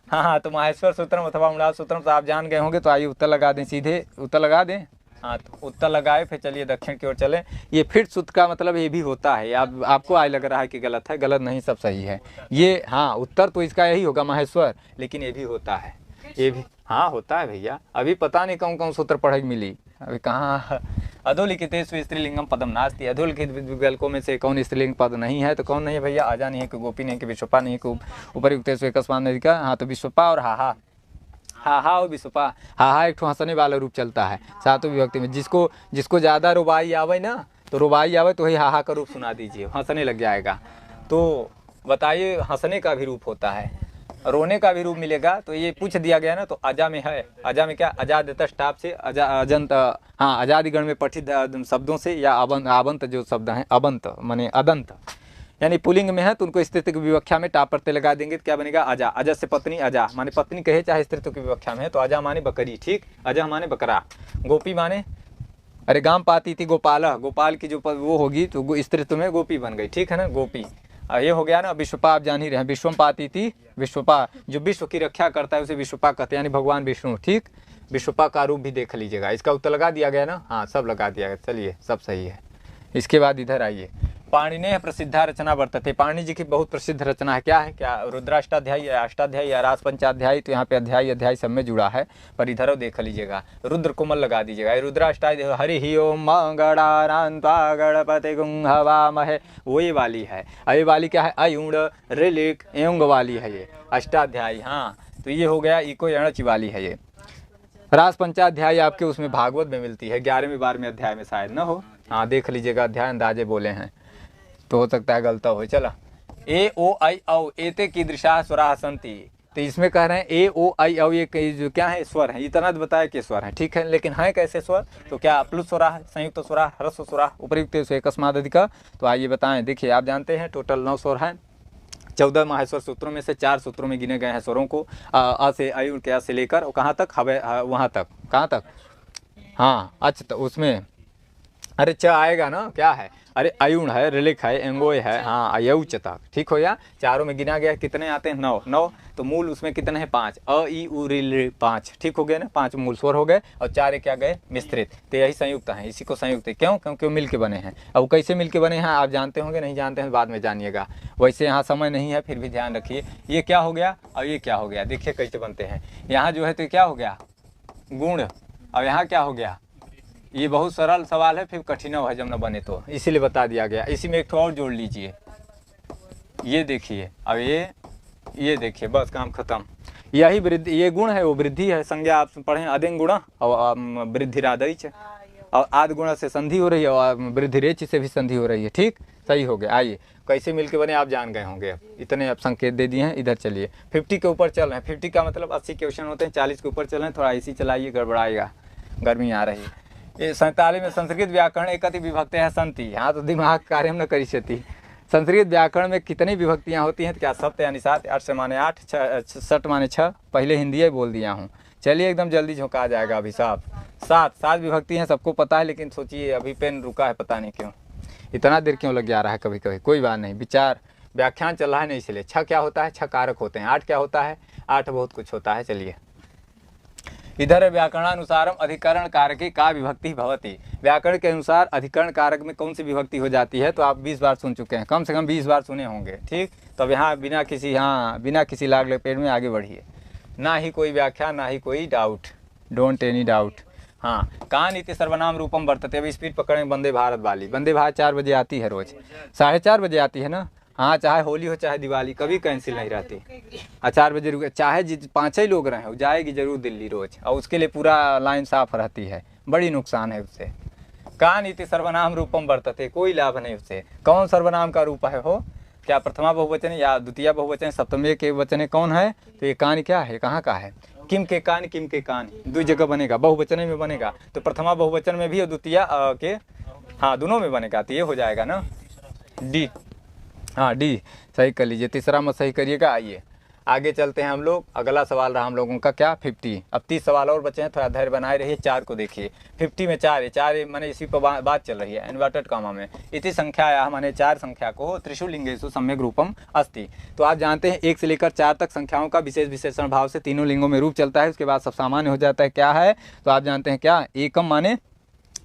Speaker 1: हाँ, तो माहेश्वर सूत्रम अथवा उड़ा सूत्रम तो आप जान गए होंगे। तो आइए उत्तर लगा दें, सीधे उत्तर लगा दें। हाँ तो उत्तर लगाए, फिर चलिए दक्षिण की ओर चलें। ये फिर सूत्र का मतलब ये भी होता है, आपको आज लग रहा है कि गलत है, गलत नहीं, सब सही है ये। हाँ उत्तर तो इसका यही होगा महेश्वर, लेकिन ये भी होता है, ये भी हाँ होता है भैया। अभी पता नहीं कौन कौन सूत्र पढ़े मिली, अभी कहाँ। अधोलिखितेषु स्त्रीलिंगम पदम नास्ति, अधोलिखित विकल्पों में से कौन स्त्रीलिंग पद नहीं है, तो कौन नहीं है भैया? आजा नहीं है, कि गोपी नहीं है, कि विश्वपा नहीं है, कि उपरयुक्तेषु एकस्मात् नदी का। हाँ तो विश्वपा और हाहा, हाहा और विश्वपा। हाहा एक ठो हंसने वाला रूप चलता है सातों विभक्ति में। जिसको ज़्यादा रुबाई आवे ना, तो रुबाई आवे तो वही हाहा का रूप सुना दीजिए, हंसने लग जाएगा। तो बताइए हंसने का भी रूप होता है, रोने का भी रूप मिलेगा। तो ये पूछ दिया गया ना, तो अजा में है, अजा में क्या? अजाद टाप से अजंत, हाँ अजादि गण में पठित शब्दों से, या आवंत जो शब्द हैं, अबंत माने अदंत, यानी पुलिंग में है तो उनको स्त्रीत्व की विवक्षा में टाप प्रत्यय लगा देंगे तो क्या बनेगा? अजा। अजा से पत्नी, अजा माने पत्नी कहे, चाहे स्त्रीत्व की विवक्षा में है तो अजा माने बकरी, ठीक। अजा माने बकरा। गोपी माने, अरे गाम पाती थी गोपाला, गोपाल की जो वो होगी तो स्त्रीत्व में गोपी बन गई, ठीक है ना, गोपी। ये हो गया ना। विश्वपा आप जान ही रहे हैं, विश्वम पाती थी, विश्वपा जो विश्व की रक्षा करता है उसे विश्वपा कहते हैं, यानी भगवान विष्णु, ठीक। विश्वपा का रूप भी देख लीजिएगा। इसका उत्तर लगा दिया गया ना, हाँ सब लगा दिया गया, चलिए सब सही है। इसके बाद इधर आइए, पाणिनेय प्रसिद्धा रचना वर्तते। पाणिनि जी की बहुत प्रसिद्ध रचना है, क्या है? क्या रुद्राष्टाध्यायी या अष्टाध्यायी या रास पंचाध्यायी, तो यहाँ पे अध्याय अध्याय सब में जुड़ा है, पर इधर देख लीजिएगा, रुद्र कोमल लगा दीजिएगा। रुद्राष्टाध्यायी हरि ही ओम मंगलानान्त्वा गणपति गुंहवामहे, वो ये वाली है। ये वाली क्या है? अयुण ऋलिक एंग वाली है ये अष्टाध्यायी। हाँ तो ये हो गया, इको यणच वाली है ये। रास पंचाध्यायी आपके उसमें भागवत में मिलती है, 11वें 12वें अध्याय में शायद न हो। हाँ देख लीजिएगा, अध्याय अंदाजे बोले हैं तो हो सकता है गलता हो। चला ए ओ आई औ एते कीदृशा स्वरा संति, तो इसमें कह रहे हैं ए ओ आई औ ये जो क्या है? स्वर है। इतना तो बताया कि स्वर है, ठीक है, लेकिन है कैसे स्वर? तो क्या प्लुत स्वरा है, संयुक्त स्वरा, ह्रस्व स्वरा, उपयुक्त एकस्मात् अधिका। तो आइए बताएं, देखिए आप जानते हैं टोटल 9 स्वर हैं। 14 माहेश्वर सूत्रों में से 4 सूत्रों में गिने गए हैं स्वरों को, अ से अयुण के से लेकर और कहाँ तक? हवे वहाँ तक, कहाँ तक? हाँ अच्छा, तो उसमें अरे च आएगा ना, क्या है? अरे अयुण है, ऋलिक है, एंगोय है, हाँ अयौच तक, ठीक हो गया। चारों में गिना गया, कितने आते हैं? 9। तो मूल उसमें कितने हैं? 5। अ ई उ ऋ 5, ठीक हो गया ना, 5 मूल स्वर हो गए और 4 क्या गए? मिश्रित। तो यही संयुक्त है, इसी को संयुक्त है। क्यों? क्योंकि वो मिल के बने हैं। अब कैसे मिल के बने हैं आप जानते होंगे, नहीं जानते हैं बाद में जानिएगा। वैसे यहाँ समय नहीं है, फिर भी ध्यान रखिए। ये क्या हो गया और ये क्या हो गया? देखिए कैसे बनते हैं। यहाँ जो है तो क्या हो गया? गुण। और यहाँ क्या हो गया? ये बहुत सरल सवाल है, फिर कठिन है जब न बने तो, इसीलिए बता दिया गया। इसी में एक तो और जोड़ लीजिए, ये देखिए। अब ये देखिए, बस काम खत्म। यही वृद्धि, ये गुण है, वो वृद्धि है। संज्ञा आप पढ़ें, अदेंग गुण और वृद्धिरादैच, और आद गुण से संधि हो रही है और वृद्धिरेच से भी संधि हो रही है, ठीक सही हो गया। आइए कैसे मिलके बने आप जान गए होंगे, अब इतने आप संकेत दे दिए हैं। इधर चलिए 50 के ऊपर चल रहे हैं। 50 का मतलब 80 क्वेश्चन होते हैं, 40 के ऊपर चल रहे हैं। थोड़ा इसी चलाइए, गड़बड़ाएगा, गर्मी आ रही है। ये 47 में संस्कृत व्याकरण एकति विभक्ति है संति। यहाँ तो दिमाग कार्य न करी सती। संस्कृत व्याकरण में कितनी विभक्तियाँ होती हैं? तो क्या सप्त यानी 7, 8 से माने 8, 6 माने 6। पहले हिंदी ही बोल दिया हूँ, चलिए एकदम जल्दी झोंका जाएगा अभी। 7 विभक्ति हैं, सबको पता है, लेकिन सोचिए अभी पेन रुका है, पता नहीं क्यों, इतना देर क्यों लग जा रहा है कभी कभी। कोई बात नहीं, विचार व्याख्यान चल रहा है ना, इसलिए। 6 क्या होता है? 6 कारक होते हैं। 8 क्या होता है? 8 बहुत कुछ होता है। चलिए इधर व्याकरणानुसारम अधिकरण कारकी का विभक्ति भवति। व्याकरण के अनुसार अधिकरण कारक में कौन सी विभक्ति हो जाती है? तो आप 20 बार सुन चुके हैं, कम से कम 20 बार सुने होंगे, ठीक। तो अब यहाँ बिना किसी लाग लपेट में आगे बढ़िए, ना ही कोई व्याख्या, ना ही कोई डाउट, डोंट एनी डाउट। हाँ, कान इति सर्वनाम रूपम वर्तते। अब स्पीड पकड़ें वंदे भारत वाली। वंदे भारत 4 बजे आती है रोज, 4:30 बजे आती है ना। हाँ, चाहे होली हो चाहे दिवाली, कभी कैंसिल नहीं रहती। 4 बजे रुके, चाहे 5 ही लोग रहें, जाएगी जरूर दिल्ली रोज, और उसके लिए पूरा लाइन साफ रहती है। बड़ी नुकसान है उससे। कान इति सर्वनाम रूपम वर्तते, कोई लाभ नहीं उससे। कौन सर्वनाम का रूप है हो? क्या प्रथमा बहुवचन या द्वितीय बहुवचन, सप्तमी के वचन कौन है? तो ये कान क्या है, कहाँ का है? किम के कान, किम के कान, 2 जगह बनेगा, बहुवचन में बनेगा। तो प्रथमा बहुवचन में भी और द्वितीय के, हाँ दोनों में बनेगा। तो ये हो जाएगा ना डी। हाँ डी सही कर लीजिए, तीसरा मत सही करिएगा। आइए आगे चलते हैं हम लोग। अगला सवाल रहा हम लोगों का क्या? 50। अब 30 सवाल और बचे हैं, थोड़ा धैर्य बनाए रहिए। 4 को देखिए, 50 में 4 है, 4 मैंने इसी पर बात चल रही है इन्वर्टेड कामा में। इति संख्या या माने 4 संख्या को त्रिषु लिंगेषु सम्यक रूपम अस्ति। तो आप जानते हैं 1 से लेकर 4 तक संख्याओं का विशेष विशेषण भाव से तीनों लिंगों में रूप चलता है। उसके बाद सब सामान्य हो जाता है। क्या है? तो आप जानते हैं क्या? एकम माने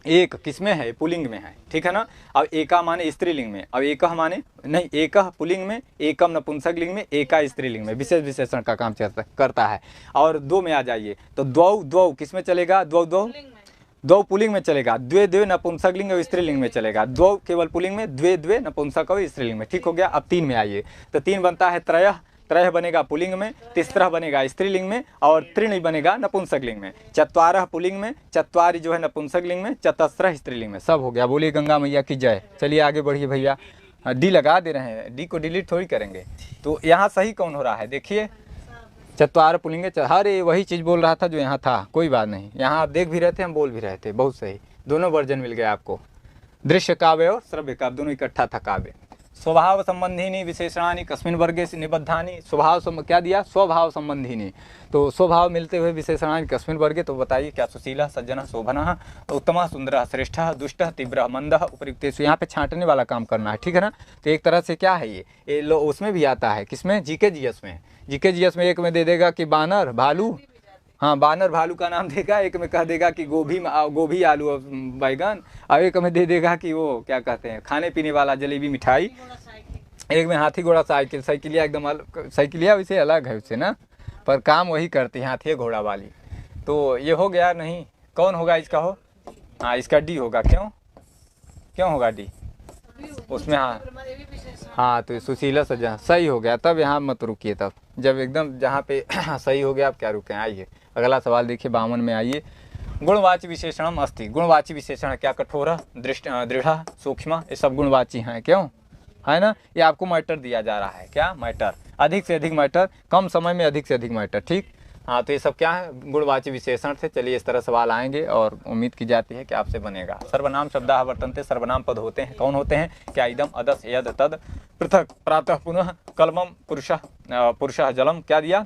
Speaker 1: एक किसमें है, पुलिंग में है, ठीक है ना। अब एका माने स्त्रीलिंग में, अब एकह माने नहीं, एकह पुलिंग में, एकम नपुंसक लिंग में, एका स्त्रीलिंग में विशेष विशेषण का काम करता है। और दो में आ जाइए तो द्वौ द्वौ किसमें चलेगा, द्वौ द्वौ द्वौ पुलिंग में चलेगा, द्वे द्वे नपुंसक लिंग और स्त्रीलिंग में चलेगा, द्वौ केवल पुलिंग में, द्वे द्वे नपुंसक और स्त्रीलिंग में, ठीक हो गया। अब तीन में आइए तो तीन बनता है त्रयः, त्रयः बनेगा पुलिंग में, तिस्रः बनेगा स्त्रीलिंग में, और त्रीणि बनेगा नपुंसक लिंग में, चत्वारः पुलिंग में, चत्वारि जो है नपुंसक लिंग में, चतस्रः स्त्रीलिंग में। सब हो गया। बोलिए गंगा मैया की जय। चलिए आगे बढ़िए भैया। डी लगा दे रहे हैं, डी को डिलीट थोड़ी करेंगे। तो यहाँ सही कौन हो रहा है, देखिए चत्वार पुलिंग, अरे वही चीज़ बोल रहा था जो यहाँ था, कोई बात नहीं। यहाँ आप देख भी रहे थे, हम बोल भी रहे थे, बहुत सही। दोनों वर्जन मिल गया आपको, दृश्य काव्य और श्रव्य काव्य दोनों इकट्ठा था काव्य। स्वभाव संबंधिनी विशेषणानि कस्मिन् वर्गे से निबद्धानि, स्वभाव क्या दिया, स्वभाव संबंधिनी, तो स्वभाव मिलते हुए विशेषणानि कस्मिन् वर्गे, तो बताइए क्या, सुशीला, सज्जन, शोभना, उत्तम, सुंदर, श्रेष्ठ, दुष्ट, तीव्र, मंद, उपयुक्त। यहाँ पे छांटने वाला काम करना है, ठीक है ना। तो एक तरह से क्या है ये उसमें भी आता है, किसमें, जीके जीएस में। जीके जीएस में एक में दे देगा कि बानर भालू, हाँ बानर भालू का नाम देगा, एक में कह देगा कि गोभी आलू और बैगन, और एक में दे देगा कि वो क्या कहते हैं खाने पीने वाला जलेबी मिठाई, एक में हाथी घोड़ा साइकिल, साइकिलिया एकदम अलग, साइकिलिया वैसे अलग है उससे ना, पर काम वही करती है, हाथी घोड़ा वाली। तो ये हो गया, नहीं कौन होगा इसका, हो हाँ इसका डी होगा, क्यों होगा डी उसमें, हाँ तो सुशीला सज्जन सही हो गया। तब यहाँ मत रुकिए, तब जब एकदम जहाँ पे सही हो गया आप क्या रुके। आइए अगला सवाल देखिए, 52 में आइए। गुणवाची विशेषणम अस्ति, गुणवाची विशेषण क्या, कठोर, दृढ़, सूक्ष्म, ये सब गुणवाची हैं, क्यों है ना। ये आपको मैटर दिया जा रहा है, क्या मैटर, अधिक से अधिक मैटर, कम समय में अधिक से अधिक मैटर, ठीक। हाँ तो ये सब क्या है, गुणवाची विशेषण थे। चलिए इस तरह सवाल आएंगे और उम्मीद की जाती है कि आपसे बनेगा। सर्वनाम शब्दाः वर्तन्ते, सर्वनाम पद होते हैं, कौन होते हैं, क्या, इदम, अदस, यद, तद, पृथक, प्रातः, पुनः, कलमम, पुरुषः, जलम, क्या दिया,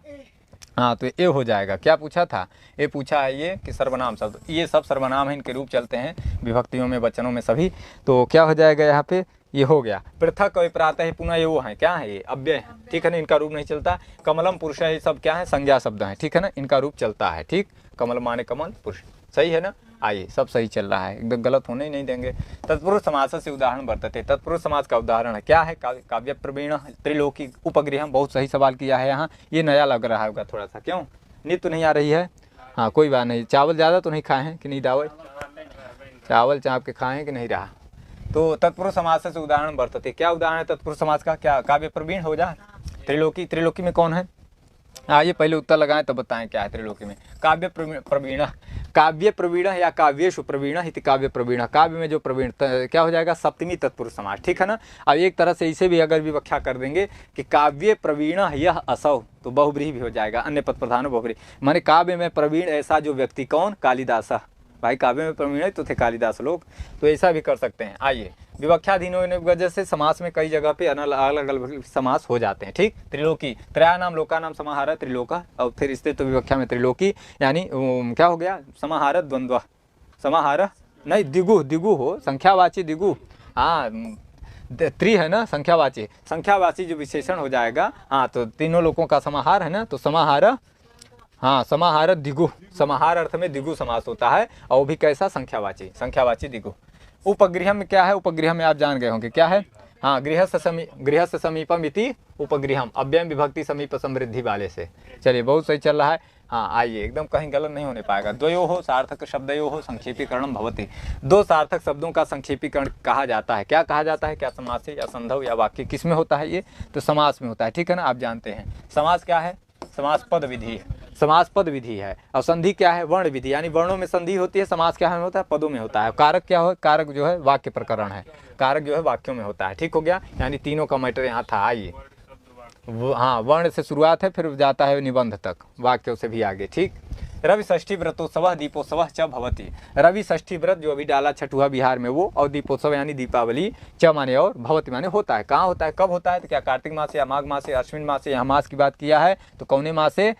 Speaker 1: हाँ तो ये हो जाएगा। क्या पूछा था, ये पूछा है ये कि सर्वनाम शब्द, ये सब सर्वनाम है, इनके रूप चलते हैं विभक्तियों में, वचनों में सभी। तो क्या हो जाएगा यहाँ पे, ये हो गया। पृथक और प्रातः पुनः ये वो है, क्या है, ये अव्यय है, ठीक है ना, इनका रूप नहीं चलता। कमलम, पुरुष, ये सब क्या है, संज्ञा शब्द है, ठीक है ना, इनका रूप चलता है, ठीक। कमल माने कमल, पुरुष, सही है ना। आइए सब सही चल रहा है, एकदम गलत होने ही नहीं देंगे। तत्पुरुष समास से उदाहरण बरतते, तत्पुरुष समास का उदाहरण है, क्या है, काव्य प्रवीण, त्रिलोकी, उपगृह। बहुत सही सवाल किया है यहाँ, ये नया लग रहा होगा थोड़ा सा, क्यों, नींद तो नहीं आ रही है, हाँ कोई बात नहीं। चावल ज़्यादा तो नहीं खाए हैं कि नहीं दावल, चावल चाप के खाए हैं कि नहीं रहा। तो तत्पुरुष समास से उदाहरण बरतते, क्या उदाहरण है तत्पुरुष समास का, क्या, काव्य प्रवीण हो जाए, त्रिलोकी, त्रिलोकी में कौन है, आइए पहले उत्तर लगाएं तो बताएं क्या है त्रिलोकी में। काव्य प्रवीण, काव्य प्रवीण या काव्येषु प्रवीण इति काव्य प्रवीण, काव्य में जो प्रवीण क्या हो जाएगा, सप्तमी तत्पुरुष समास, ठीक है ना। अब एक तरह से इसे भी अगर भी व्याख्या कर देंगे कि काव्य प्रवीण यह असौ, तो बहुब्रीहि भी हो जाएगा, अन्य पद प्रधान बहुब्रीहि, माने काव्य में प्रवीण ऐसा जो व्यक्ति, कौन, कालिदास, भाई काव्य में प्रवीण तो थे कालिदास लोग, तो ऐसा भी कर सकते हैं। आइए विवक्षाधीन होने की वजह से समास में कई जगह पे अलग अलग समास हो जाते हैं, ठीक। त्रिलोकी, त्रया नाम लोका नाम समाहार त्रिलोका, और फिर इससे तो विवक्षा में त्रिलोकी यानी क्या हो गया, समाहार द्वंद्व, समाहार नहीं दिगु, दिगु हो संख्यावाची दिगु, हाँ त्रि है ना संख्यावाची, संख्यावाची जो विशेषण हो जाएगा, हाँ तो तीनों लोगों का समाहार है ना, तो समाहार, हाँ समाहार दिगु, समाहार अर्थ में दिगु समास होता है, और वो भी कैसा, संख्यावाची, संख्यावाची दिगु। उपगृह में क्या है, उपगृह में आप जान गए होंगे क्या है, हाँ गृहस्थ समीपम इति उपगृहम, अव्ययम विभक्ति समीप समृद्धि वाले से। चलिए बहुत सही चल रहा है। हाँ आइए एकदम कहीं गलत नहीं होने पाएगा। द्वयो हो सार्थक शब्दयो हो संक्षेपीकरणम भवति, दो सार्थक शब्दों का संक्षेपीकरण कहा जाता है, क्या कहा जाता है, क्या समास या संधव या वाक्य, किस में होता है ये, तो समास में होता है, ठीक है ना। आप जानते हैं समास क्या है, समास पद विधि है, समास पद विधि है, और संधि क्या है, वर्ण विधि, यानी वर्णों में संधि होती है। समास क्या है, होता है पदों में होता है। कारक क्या हो, कारक जो है वाक्य प्रकरण है, कारक जो है वाक्यों में होता है, ठीक हो गया। यानी तीनों का मैटर यहाँ था। आइए हाँ वर्ण से शुरुआत है, फिर जाता है निबंध तक, वाक्यों से भी आगे, ठीक। रवि षष्ठी व्रतोत्सव दीपोत्सव च भवति, रवि षष्ठी व्रत जो अभी डाला छठुआ बिहार में वो, और दीपोत्सव यानी दीपावली, च माने और भवति माने होता है, कहाँ होता है, कब होता है, तो क्या कार्तिक मास से या माघ मास से, अश्विन मास से, यहाँ मास की बात किया है तो कौने मास से,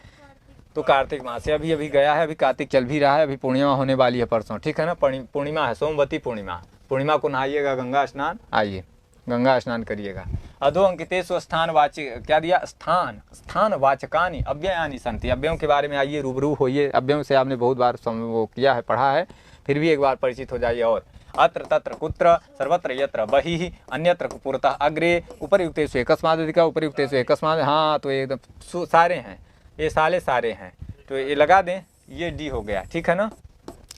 Speaker 1: तो कार्तिक मास से। अभी अभी गया है, अभी कार्तिक चल भी रहा है, अभी पूर्णिमा होने वाली है परसों, ठीक है ना। पूर्णिमा है, सोमवती पूर्णिमा, पूर्णिमा को नहाइएगा गंगा स्नान। आइए गंगा स्नान करिएगा। अधो अंकितेषु स्थान वाची, क्या दिया, स्थान वाचकानि अव्ययानि सन्ति। अव्ययों के बारे में आइए रूबरू होइए, अव्ययों से आपने बहुत बार वो किया है, पढ़ा है, फिर भी एक बार परिचित हो जाइए। और अत्र तत्र कुत्र सर्वत्र यत्र बहिः अन्यत्र पुरतः अग्रे उपरियुक्तेषु एकस्माद् अधिकः उपरियुक्तेषु एकस्माद्। हाँ तो ये एकदम सारे हैं, ये सारे हैं, तो ये लगा दें, ये डी हो गया, ठीक है ना।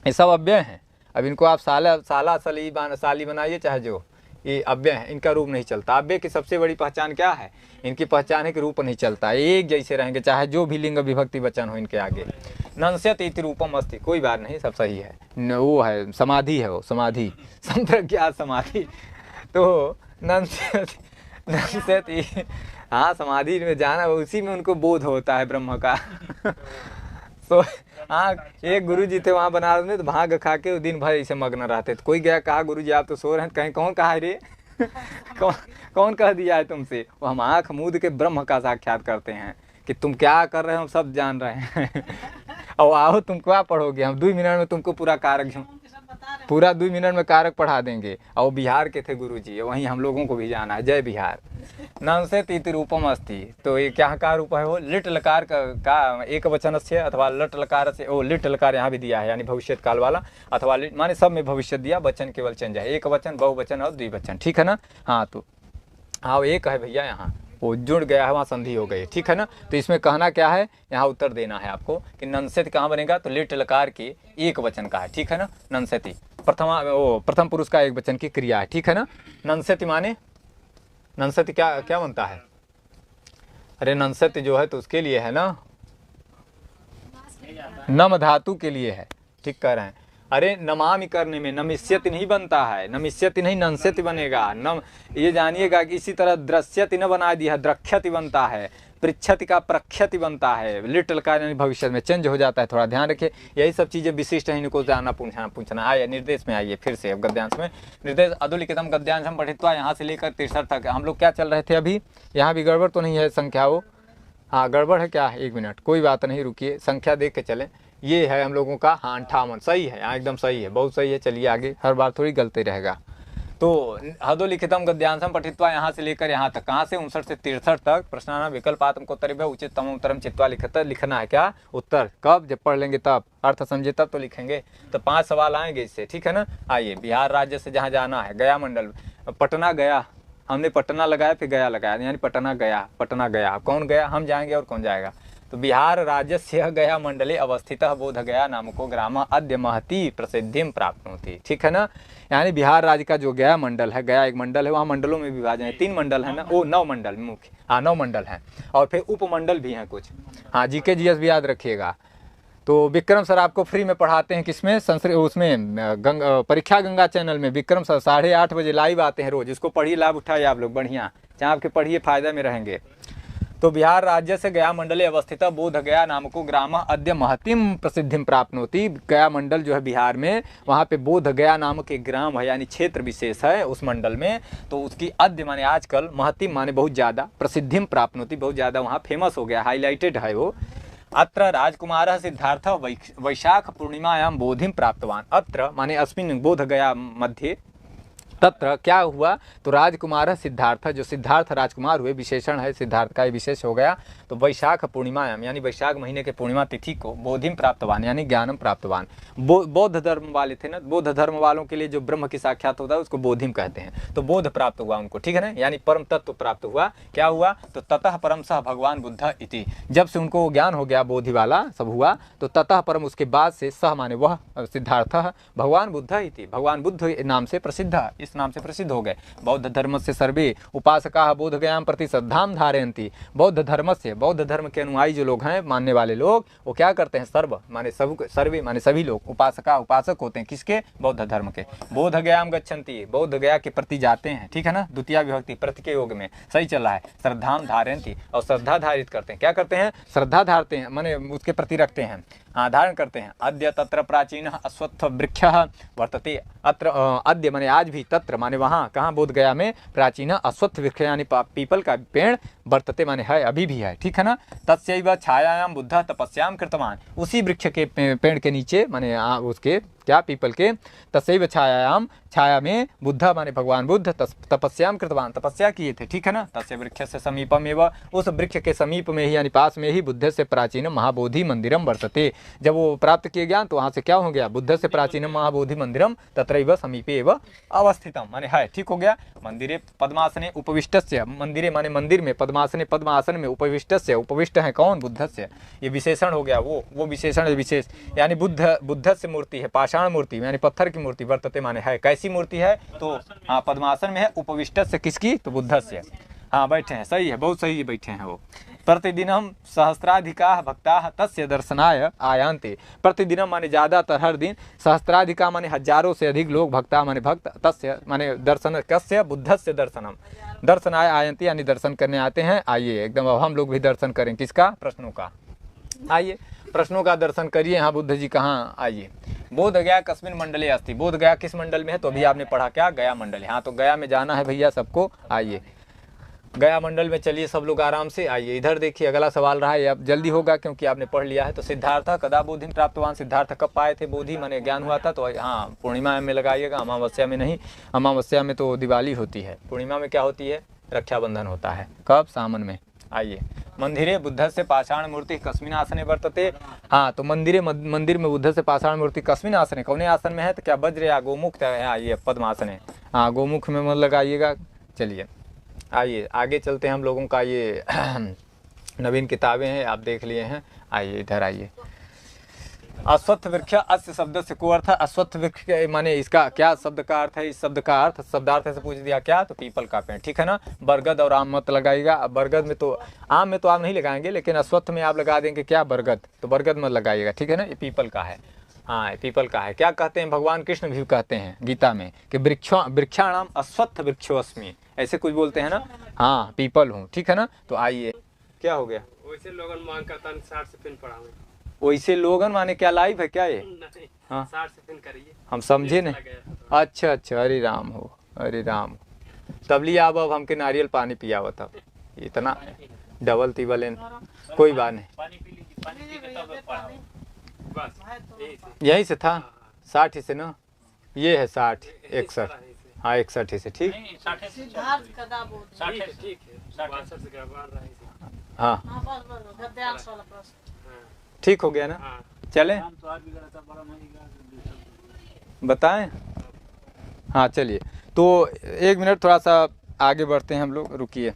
Speaker 1: ये सब अव्यय हैं। अब इनको आप साला साली बनाइए चाहे जो, ये अव्यय है, इनका रूप नहीं चलता। अव्यय की सबसे बड़ी पहचान क्या है, इनकी पहचान है कि रूप नहीं चलता, एक जैसे रहेंगे चाहे जो भी लिंग विभक्ति वचन हो इनके आगे। नंस्यत इति रूपम अस्ति, कोई बात नहीं, सब सही है, वो है समाधि है, वो समाधि संप्रज्ञात समाधि। तो नंस्यत, हाँ समाधि में जाना, उसी में उनको बोध होता है ब्रह्म का। तो हाँ, एक गुरुजी थे वहाँ बनारस में, तो भांग खा के दिन भर ऐसे मग्न रहते। तो कोई गया, कहा गुरुजी आप तो सो रहे हैं, कहीं कौन कहा है रे? कौन कह दिया है तुमसे? वो हम आँख मूंद के ब्रह्म का साक्षात करते हैं कि तुम क्या कर रहे हो हम सब जान रहे हैं। और आओ तुम क्या पढ़ोगे, हम 2 मिनट में तुमको पूरा कारक, पूरा 2 मिनट में कारक पढ़ा देंगे। और बिहार के थे गुरुजी, वहीं हम लोगों को भी जाना है, जय बिहार। नंस्यत इति रूपम अस्ति, तो ये क्या का रूप है, वो लिट लकार का एक वचन से अथवा लट लकार से, वो लिट लकार यहाँ भी दिया है, यानी भविष्य काल वाला, अथवा लिट माने सब में भविष्य दिया, वचन केवल चेंज है, एक वचन बहुवचन और द्विवचन, ठीक है ना। हाँ तो हाँ एक है भैया, यहाँ वो जुड़ गया है, वहाँ संधि हो गई, ठीक है ना। तो इसमें कहना क्या है, यहाँ उत्तर देना है आपको कि नंस्यति कहाँ बनेगा, तो लिट लकार के एक वचन का है, ठीक है ना। नंस्यति प्रथम पुरुष का एक वचन की क्रिया है, ठीक है ना। नंस्यति माने, नंस्यति क्या बनता है, अरे नंस्यति जो है तो उसके लिए है ना, नम धातु के लिए है, ठीक कह रहे हैं। अरे नमामि करने में नमिष्यति नहीं बनता है, नमिष्यति नहीं नंस्यति बनेगा। नम ये जानिएगा कि इसी तरह दृश्यति न बना दिया, द्रक्ष्यति बनता है, पृच्छति का प्रख्यति बनता है, लिटल का यानी भविष्य में चेंज हो जाता है, थोड़ा ध्यान रखिए। यही सब चीज़ें विशिष्ट है, इनको जाना पूछना। आइए निर्देश में आइए फिर से, अब गद्यांश में निर्देश अधोलिखितम गद्यांशम पठित्वा, यहाँ से लेकर 63 तक हम लोग क्या चल रहे थे अभी। यहाँ भी गड़बड़ तो नहीं है संख्या, वो हाँ गड़बड़ है क्या, 1 मिनट, कोई बात नहीं, रुकिए, संख्या देख के चलें। ये है हम लोगों का, हाँ 58 सही है, हाँ एकदम सही है, बहुत सही है। चलिए आगे, हर बार थोड़ी गलती रहेगा। तो अधोलिखितम गद्यांशम पठित्वा, यहाँ से लेकर यहाँ तक, कहाँ से 59 से 63 तक, प्रश्नानाम विकल्पात्म को उत्तरेभ्य उचिततमं उत्तरम चित्वा लिखना है। क्या उत्तर, कब, जब पढ़ लेंगे तब, अर्थ समझे तब तो लिखेंगे। तो 5 सवाल आएंगे इससे, ठीक है ना। आइए, बिहार राज्य से जहाँ जाना है, गया मंडल, पटना गया, हमने पटना लगाया फिर गया लगाया, यानी पटना गया, कौन गया, हम जाएंगे और कौन जाएगा। तो बिहार राज्य से गया मंडले अवस्थितः बोध गया नामको ग्राम अद्य महती प्रसिद्धिम प्राप्नोति, ठीक है ना। यानी बिहार राज्य का जो गया मंडल है, गया एक मंडल है, वहाँ मंडलों में विभाजन है, 3 मंडल है ना, वो 9 मंडल मुख्य, हाँ 9 मंडल हैं, और फिर उपमंडल भी हैं कुछ। हाँ जीके जीएस भी याद रखिएगा। तो विक्रम सर आपको फ्री में पढ़ाते हैं, किसमें, संस्कृत, उसमें परीक्षा गंगा चैनल में विक्रम सर 8:30 बजे लाइव आते हैं रोज, इसको पढ़िए, लाभ उठाइए आप लोग, बढ़िया चाहे आपके पढ़िए, फायदा में रहेंगे। तो बिहार राज्य से गया मंडले अवस्थित बोध गया नामको ग्राम अद्य महतिम प्रसिद्धिम प्राप्नोति। गया मंडल जो है बिहार में, वहाँ पे बोध गया नामक एक ग्राम है, यानी क्षेत्र विशेष है उस मंडल में। तो उसकी अद्य माने आजकल, महतिम माने बहुत ज़्यादा, प्रसिद्धिम प्राप्नोति बहुत ज़्यादा वहाँ फेमस हो गया, हाईलाइटेड है वो। अत्र राजकुमारः सिद्धार्थः वैशाख पूर्णिमायां बोधिं प्राप्तवान। अत्र माने अस्मिन् बोध गया मध्ये, तत्र क्या हुआ, तो राजकुमार सिद्धार्थ, जो सिद्धार्थ राजकुमार हुए, विशेषण है सिद्धार्थ का, विशेष हो गया। तो वैशाख पूर्णिमायाम यानी वैशाख महीने के पूर्णिमा तिथि को बोधिम प्राप्तवान यानी ज्ञानम प्राप्तवान। बौद्ध धर्म वाले थे ना, बौद्ध धर्म वालों के लिए जो ब्रह्म की साक्षात होता है उसको बोधिम कहते हैं। तो बोध प्राप्त हुआ उनको, ठीक है ना, यानी परम तत्व प्राप्त हुआ। क्या हुआ, तो ततः परम सह भगवान बुद्ध इति, जब से उनको ज्ञान हो गया, बोधि वाला सब हुआ, तो ततः परम उसके बाद से, सह माने वह, सिद्धार्थ भगवान बुद्ध इति, भगवान बुद्ध नाम से प्रसिद्ध, इस नाम से प्रसिद्ध हो गए। बौद्ध धर्म से सर्वे उपासका बोध गयाम प्रति श्रद्धाम धारयन्ति। बौद्ध धर्म से, बौद्ध धर्म के अनुयायी जो लोग हैं, मानने वाले लोग, वो क्या करते हैं, सर्व माने सब, सर्वे माने सभी लोग, उपासका उपासक होते हैं, किसके, बौद्ध धर्म के। बोध गयाम गच्छन्ति, बोध गया के प्रति जाते हैं, ठीक है ना, द्वितीय विभक्ति प्रति के योग में सही चल रहा है। श्रद्धाम धारयन्ति, और श्रद्धा धारित करते हैं, क्या करते हैं, श्रद्धा धारते हैं, माने उसके प्रति रखते हैं, धारण करते हैं। अद्य तत्र प्राचीन अश्वत्थ वृक्ष वर्तते, अत्र अद्य माने आज भी, तत्र माने वहाँ, कहाँ, बोध गया में, प्राचीन अश्वत्थ वृक्ष यानी पीपल का पेड़, वर्तते माने है, अभी भी है, ठीक है ना। तस्यैव छायायां बुद्ध तपस्याम कृतवान, उसी वृक्ष के पेड़ के नीचे माने उसके क्या, पीपल के। तस्यैव छायायाम, छाया में बुद्ध माने भगवान बुद्ध तपस्याम कृतवान, तपस्या किए थे, ठीक है ना। तस्य वृक्ष से समीपम एवं, उस वृक्ष के समीप में ही यानी पास में ही बुद्ध से प्राचीन महाबोधि मंदिरम वर्तते। जब वो प्राप्त किए ज्ञान तो वहाँ से क्या हो गया, बुद्ध से प्राचीन महाबोधि मंदिरम तत्रैव समीपे एवं अवस्थितम माने है, ठीक हो गया। मंदिरे पद्मासने उपविष्टस्य, मंदिरे माने मंदिर में, पद्मासने पद्मासन में, उपविष्टस्य उपविष्ट है कौन, बुद्धस्य, ये विशेषण हो गया, वो विशेषण विशेष यानी बुद्ध से मूर्ति है, पाषाण मूर्ति यानी पत्थर की मूर्ति, वर्तते माने है, कैसी मूर्ति है तो हाँ पद्मासन में है, उपविष्टस्य किसकी तो बुद्धस्य, हाँ बैठे हैं, सही है, बहुत सही बैठे हैं वो। प्रतिदिनम सहस्राधिका भक्ता तस्य दर्शनाय आयांते, प्रतिदिनम माने ज्यादातर हर दिन, सहस्राधिका माने हजारों से अधिक लोग, भक्ता माने भक्त, तस्य माने दर्शन, कस्य बुद्धस्य दर्शनम, दर्शनाय आयंती यानी दर्शन करने आते हैं। आइए एकदम अब हम लोग भी दर्शन करें किसका, प्रश्नों का, आइए प्रश्नों का दर्शन करिए। यहाँ बुद्ध जी कहाँ, आइए। बोध गया कस्मिन मंडले अस्ति, बोध गया किस मंडल में है तो अभी आपने पढ़ा क्या, गया मंडल है, हाँ तो गया में जाना है भैया सबको। आइए गया मंडल में चलिए सब लोग आराम से। आइए इधर देखिए, अगला सवाल रहा है, अब जल्दी होगा क्योंकि आपने पढ़ लिया है। तो सिद्धार्थ कदा बोधि प्राप्तवान, सिद्धार्थ कब पाए थे बोधि माने ज्ञान हुआ था, तो हाँ पूर्णिमा में लगाइएगा, अमावस्या में नहीं, अमावस्या में तो दिवाली होती है, पूर्णिमा में क्या होती है, रक्षाबंधन होता है, कब, सावन में। आइए मंदिरे बुद्ध से पाषाण मूर्ति कस्मिन आसने वर्तते, हाँ तो मंदिर में बुद्ध से पाषाण मूर्ति कस्मिन आसने, कौने आसन में है तो क्या वज्र या गोमुख, आइए पद्मासन है, हाँ गोमुख में मन लगाइएगा। चलिए आइए आगे चलते हैं हम लोगों का, ये नवीन किताबें हैं आप देख लिए हैं। आइए इधर आइए। अश्वत्थ वृक्ष, अस्य शब्द से को अर्थ, अश्वत्थ वृक्ष माने इसका क्या शब्द का अर्थ है, इस शब्द का अर्थ शब्दार्थ से पूछ दिया क्या तो पीपल का पेड़, ठीक है ना। बरगद और आम मत लगाइएगा, बरगद में तो, आम में तो आप नहीं लगाएंगे, लेकिन अश्वत्थ में आप लगा देंगे क्या, बरगद, तो बरगद मत लगाइएगा, ठीक है ना, ये पीपल का है, हाँ पीपल का है। क्या कहते हैं भगवान कृष्ण भी कहते हैं गीता में कि वृक्षाणाम अश्वत्थ वृक्षोऽस्मि, ऐसे कुछ बोलते हैं ना, हाँ पीपल हूँ, ठीक है ना। तो आइए क्या हो गया,
Speaker 2: वैसे लोगन मांग करता 60 से पिन पढ़ा हुआ,
Speaker 1: वैसे लोगन माने क्या लाइव है क्या ये,
Speaker 2: नहीं
Speaker 1: हाँ
Speaker 2: 60 से पिन करिए,
Speaker 1: हम समझे नहीं, अच्छा अच्छा, हरे राम हो, हरे राम। तब लिया अब हमके नारियल पानी पिया हुआ था, इतना डबल तिबल, कोई बात नहीं,
Speaker 2: पानी पी लीजिए, पानी पी के तब पढ़ाओ, बस
Speaker 1: यही से था 60 ही से ना, ये है 60 61, हाँ 61 ही से, ठीक,
Speaker 3: सिद्धार्थ कदा बोधि,
Speaker 2: 60 ठीक है, 62 से गड़बड़ रहा है,
Speaker 1: हाँ
Speaker 3: हाँ बस गद्यांश वाला प्रश्न,
Speaker 1: ठीक हो गया ना।
Speaker 2: हाँ
Speaker 1: चले बताएं, हाँ चलिए तो 1 मिनट थोड़ा सा आगे बढ़ते हैं हम लोग, रुकिए,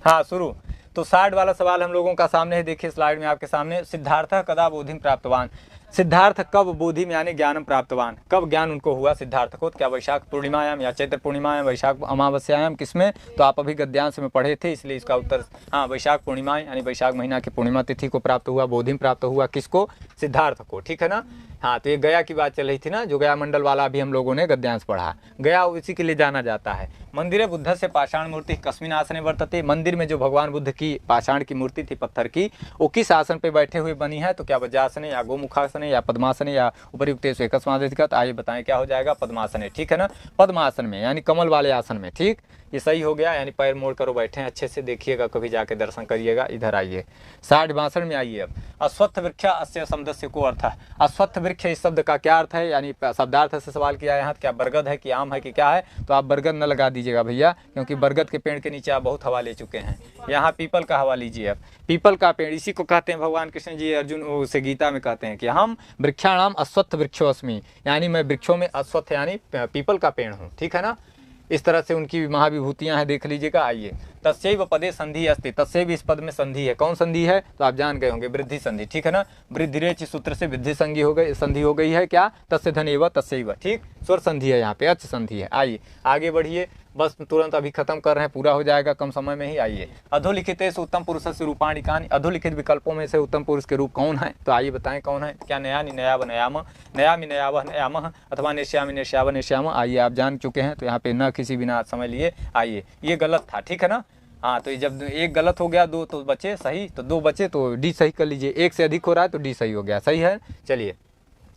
Speaker 1: हाँ शुरू। तो 60 वाला सवाल हम लोगों का सामने है, देखिए स्लाइड में आपके सामने। सिद्धार्थ कदा बोधिम प्राप्तवान, सिद्धार्थ कब बोधि में यानी ज्ञानम प्राप्तवान, कब ज्ञान उनको हुआ सिद्धार्थ को, क्या वैशाख पूर्णिमायाम या चैत्र पूर्णिमायाम, वैशाख अमावस्यायाम, किसमें तो आप अभी गद्यांश में पढ़े थे, इसलिए इसका उत्तर हाँ वैशाख पूर्णिमा यानी वैशाख महीना की पूर्णिमा तिथि को प्राप्त हुआ, बोधि में प्राप्त हुआ किसको, सिद्धार्थ को, ठीक है ना। हाँ तो ये गया की बात चल रही थी ना, जो गया मंडल वाला भी हम लोगों ने गद्यांश पढ़ा, गया इसी के लिए जाना जाता है। मंदिर बुद्ध से पाषाण मूर्ति कस्मिन आसने वर्तते, मंदिर में जो भगवान बुद्ध की पाषाण की मूर्ति थी पत्थर की, वो किस आसन पे बैठे हुए बनी है तो क्या वज्रासन या गोमुखासन या पद्मासन या उपयुक्त एकस्मादिगत, आइए बताएं क्या हो जाएगा, पद्मासन है, ठीक है ना। पद्मासन में यानी कमल वाले आसन में, ठीक, ये सही हो गया, यानी पैर मोड़ करो बैठे हैं, अच्छे से देखिएगा, कभी जाके दर्शन करिएगा। इधर आइए 60 में आइए। अब अश्वत्थ वृक्ष अस्य शब्द से को अर्थ है, अश्वत्थ वृक्ष इस शब्द का क्या अर्थ है, यानी शब्दार्थ से सवाल किया यहाँ, क्या बरगद है कि आम है कि क्या है, तो आप बरगद न लगा दीजिएगा भैया, क्योंकि बरगद के पेड़ के नीचे आप बहुत हवा ले चुके हैं, यहाँ पीपल का हवा लीजिए। अब पीपल का पेड़, इसी को कहते हैं भगवान कृष्ण जी अर्जुन उसे गीता में कहते हैं कि हम वृक्षाणाम अश्वत्थ वृक्षोऽस्मि, यानी मैं वृक्षों में अश्वत्थ यानी पीपल का पेड़ हूँ, ठीक है ना। इस तरह से उनकी महाविभूतियां हैं, देख लीजिएगा। आइए तस्यैव पदे संधि अस्ति, तस्यैव इस पद में संधि है, कौन संधि है तो आप जान गए होंगे, वृद्धि संधि, ठीक है ना। वृद्धिरेच सूत्र से वृद्धि संधि हो गई है क्या, तस्य धनेव तस्यैव, ठीक, स्वर संधि है यहाँ पे, अच्छ संधि है। आइए आगे बढ़िए, बस तुरंत अभी खत्म कर रहे हैं, पूरा हो जाएगा कम समय में ही। आइए अधोलिखित उत्तम पुरुष से रूपाणी कहानी, अधोलिखित विकल्पों में से उत्तम पुरुष के रूप कौन है तो आइए बताएं कौन है, क्या नया नयाव नयाम, नयामि नयावह नयामः अथवा निश्यामि निश्याव निश्याम, आइए आप जान चुके हैं, तो यहाँ पे न किसी बिना समय लिए। आइए ये गलत था, ठीक है ना, हाँ तो जब एक गलत हो गया, 2 तो बचे सही, तो 2 बचे तो डी सही कर लीजिए, 1 से अधिक हो रहा है तो डी सही हो गया, सही है। चलिए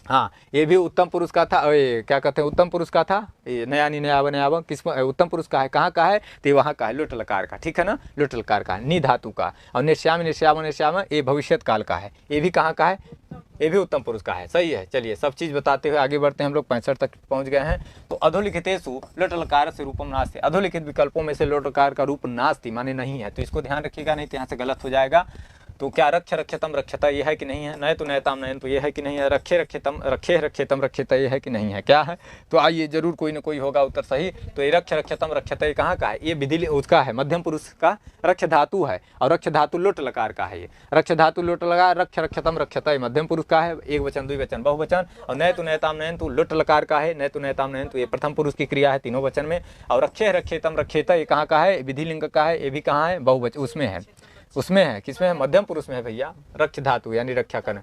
Speaker 1: हाँ ये भी उत्तम पुरुष का था, क्या कहते हैं उत्तम पुरुष का था, ये नया नयाव नयाव किस उत्तम पुरुष का है, कहाँ का है तो वहाँ का है, लुट लकार का, ठीक है ना, लुट लकार का, नि धातु का, और निश्याम निश्याम निश्याम ये भविष्यत काल का है, ये भी कहाँ का है ये भी उत्तम पुरुष का है, सही है। चलिए सब चीज़ बताते हुए आगे बढ़ते हैं, हम लोग 65 तक पहुंच गए हैं। तो अधोलिखितेषु लोट लकार से रूपम नास्ति, अधोलिखित विकल्पों में से लोट लकार का रूप नास्ति माने नहीं है, तो इसको ध्यान रखिएगा, नहीं तो यहाँ से गलत हो जाएगा। तो क्या रक्ष रक्षतम रक्षता ये है कि नहीं है, नय तो नयताम नयन तो ये है कि नहीं है, रखे रक्षतम रक्षता ये है कि नहीं है, क्या है। तो आइए जरूर कोई ना कोई होगा उत्तर सही। तो ये रक्ष रक्षतम रक्षता ये कहाँ का है, ये विधि उसका है, मध्यम पुरुष का रक्ष धातु है, और रक्ष धातु लोट लकार का है। ये रक्ष धातु लोट लकार, रक्ष रक्षतम रक्षता ये मध्यम पुरुष का है, एक वचन द्विवचन बहुवचन। और नय तो नयताम नयन तो लोट लकार का है, नय तो नयताम नयन तो ये प्रथम पुरुष की क्रिया है तीनों वचन में। और रक्षे रक्षेतम रक्षेता ये कहाँ का है, विधि लिंग का है, ये भी कहाँ है, बहुवचन उसमें है, उसमें है, किसमें है, मध्यम पुरुष में है भैया, रक्ष धातु यानी रक्षा करना।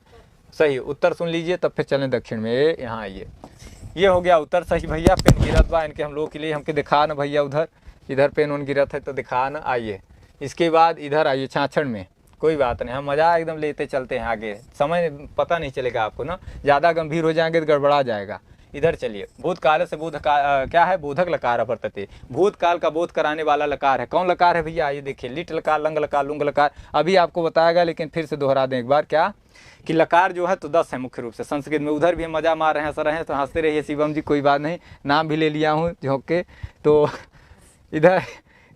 Speaker 1: सही उत्तर सुन लीजिए, तब फिर चलें दक्षिण में। यहाँ आइए, ये हो गया उत्तर सही भैया। पेन गिरत बा इनके हम लोगों के लिए, हमके दिखा ना भैया, उधर इधर पेन उन गिरत है तो दिखा ना। आइए इसके बाद इधर आइए छाछड़ में, कोई बात नहीं, हम मजा एकदम लेते चलते हैं आगे, समय पता नहीं चलेगा आपको ना, ज़्यादा गंभीर हो जाएंगे तो गड़बड़ा जाएगा। इधर चलिए, भूतकाल से बोध क्या है, बोधक लकार वर्तते, भूतकाल का बोध कराने वाला लकार है। कौन लकार है भैया, ये देखिए, लिट लकार, लंग लकार, लुंग लकार, अभी आपको बताएगा, लेकिन फिर से दोहरा दें एक बार, क्या कि लकार जो है तो 10 है मुख्य रूप से संस्कृत में। उधर भी हम मजा मार रहे हैं, हंस रहे हैं, तो हंसते रहिए शिवम जी, कोई बात नहीं, नाम भी ले लिया हूँ झोंक के। तो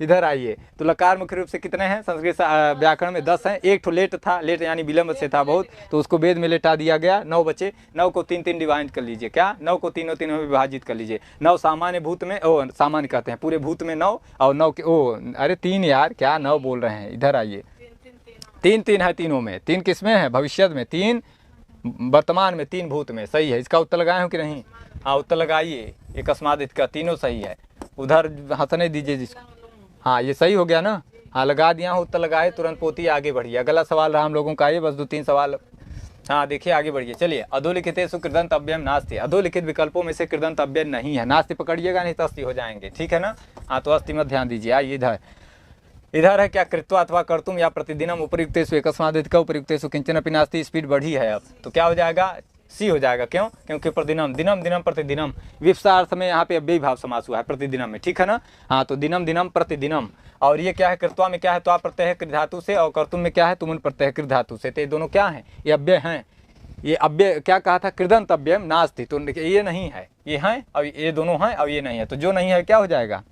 Speaker 1: इधर आइए, तो लकार मुख्य रूप से कितने हैं संस्कृत व्याकरण में, 10 हैं। एक ठो लेट था, लेट यानी विलंब से था बहुत, तो उसको वेद में लेटा दिया गया, 9 बचे, 9 को 3 डिवाइड कर लीजिए, क्या 9 को तीनों में विभाजित कर लीजिए। 9 सामान्य भूत में, ओ सामान्य कहते हैं, पूरे भूत में 9, और 9 के अरे 3 यार, क्या 9 बोल रहे हैं। इधर आइए, 3 है तीनों में, 3 किस में है, भविष्य में 3, वर्तमान में 3 भूत में, सही है। इसका उत्तर लगाए हो कि नहीं, हाँ उत्तर लगाइए, एक अस्मादित का तीनों सही है। उधर हंसने दीजिए जिसको, हाँ ये सही हो गया ना, हाँ लगा दिया हूँ, उत्तर लगाए, तुरंत पोती आगे बढ़िए। अगला सवाल रहा हम लोगों का ये, बस 2-3 सवाल, हाँ देखिए आगे बढ़िए। चलिए, अधोलिखितेषु कृदंत अव्ययम नास्ति, अधोलिखित विकल्पों में से कृदंत अव्यय नहीं है, नास्ति पकड़िएगा नहीं तो अस्थि हो जाएंगे, ठीक है ना। हाँ तो अस्थि मत ध्यान दीजिए। आइए इधर है क्या, कृत्वा अथवा कर्तुम या प्रतिदिनम उपयुक्तेषु एकस्मादिक उपयुक्तेषु किंचन अपि नास्ति, स्पीड बढ़ी है अब, तो क्या हो जाएगा, सी हो जाएगा। क्यों, क्योंकि प्रतिदिनम, दिनम दिनम प्रतिदिनम, विप्सा अर्थ में यहाँ पे अव्ययी भाव समास हुआ है प्रतिदिनम में, ठीक है ना। हाँ तो दिनम दिनम प्रतिदिनम, और ये क्या है, कृत्वा में क्या है, त्वा प्रत्यय है कृ धातु से, और कर्तुम में क्या है, तुमुन प्रत्यय है कृ धातु से, तो ये दोनों क्या हैं, ये अव्यय हैं। ये अव्यय क्या कहा था, कृदंत अव्ययम नास्ति, तो ये नहीं है, ये हैं, और ये दोनों हैं, और ये नहीं है, तो जो नहीं है क्या हो जाएगा,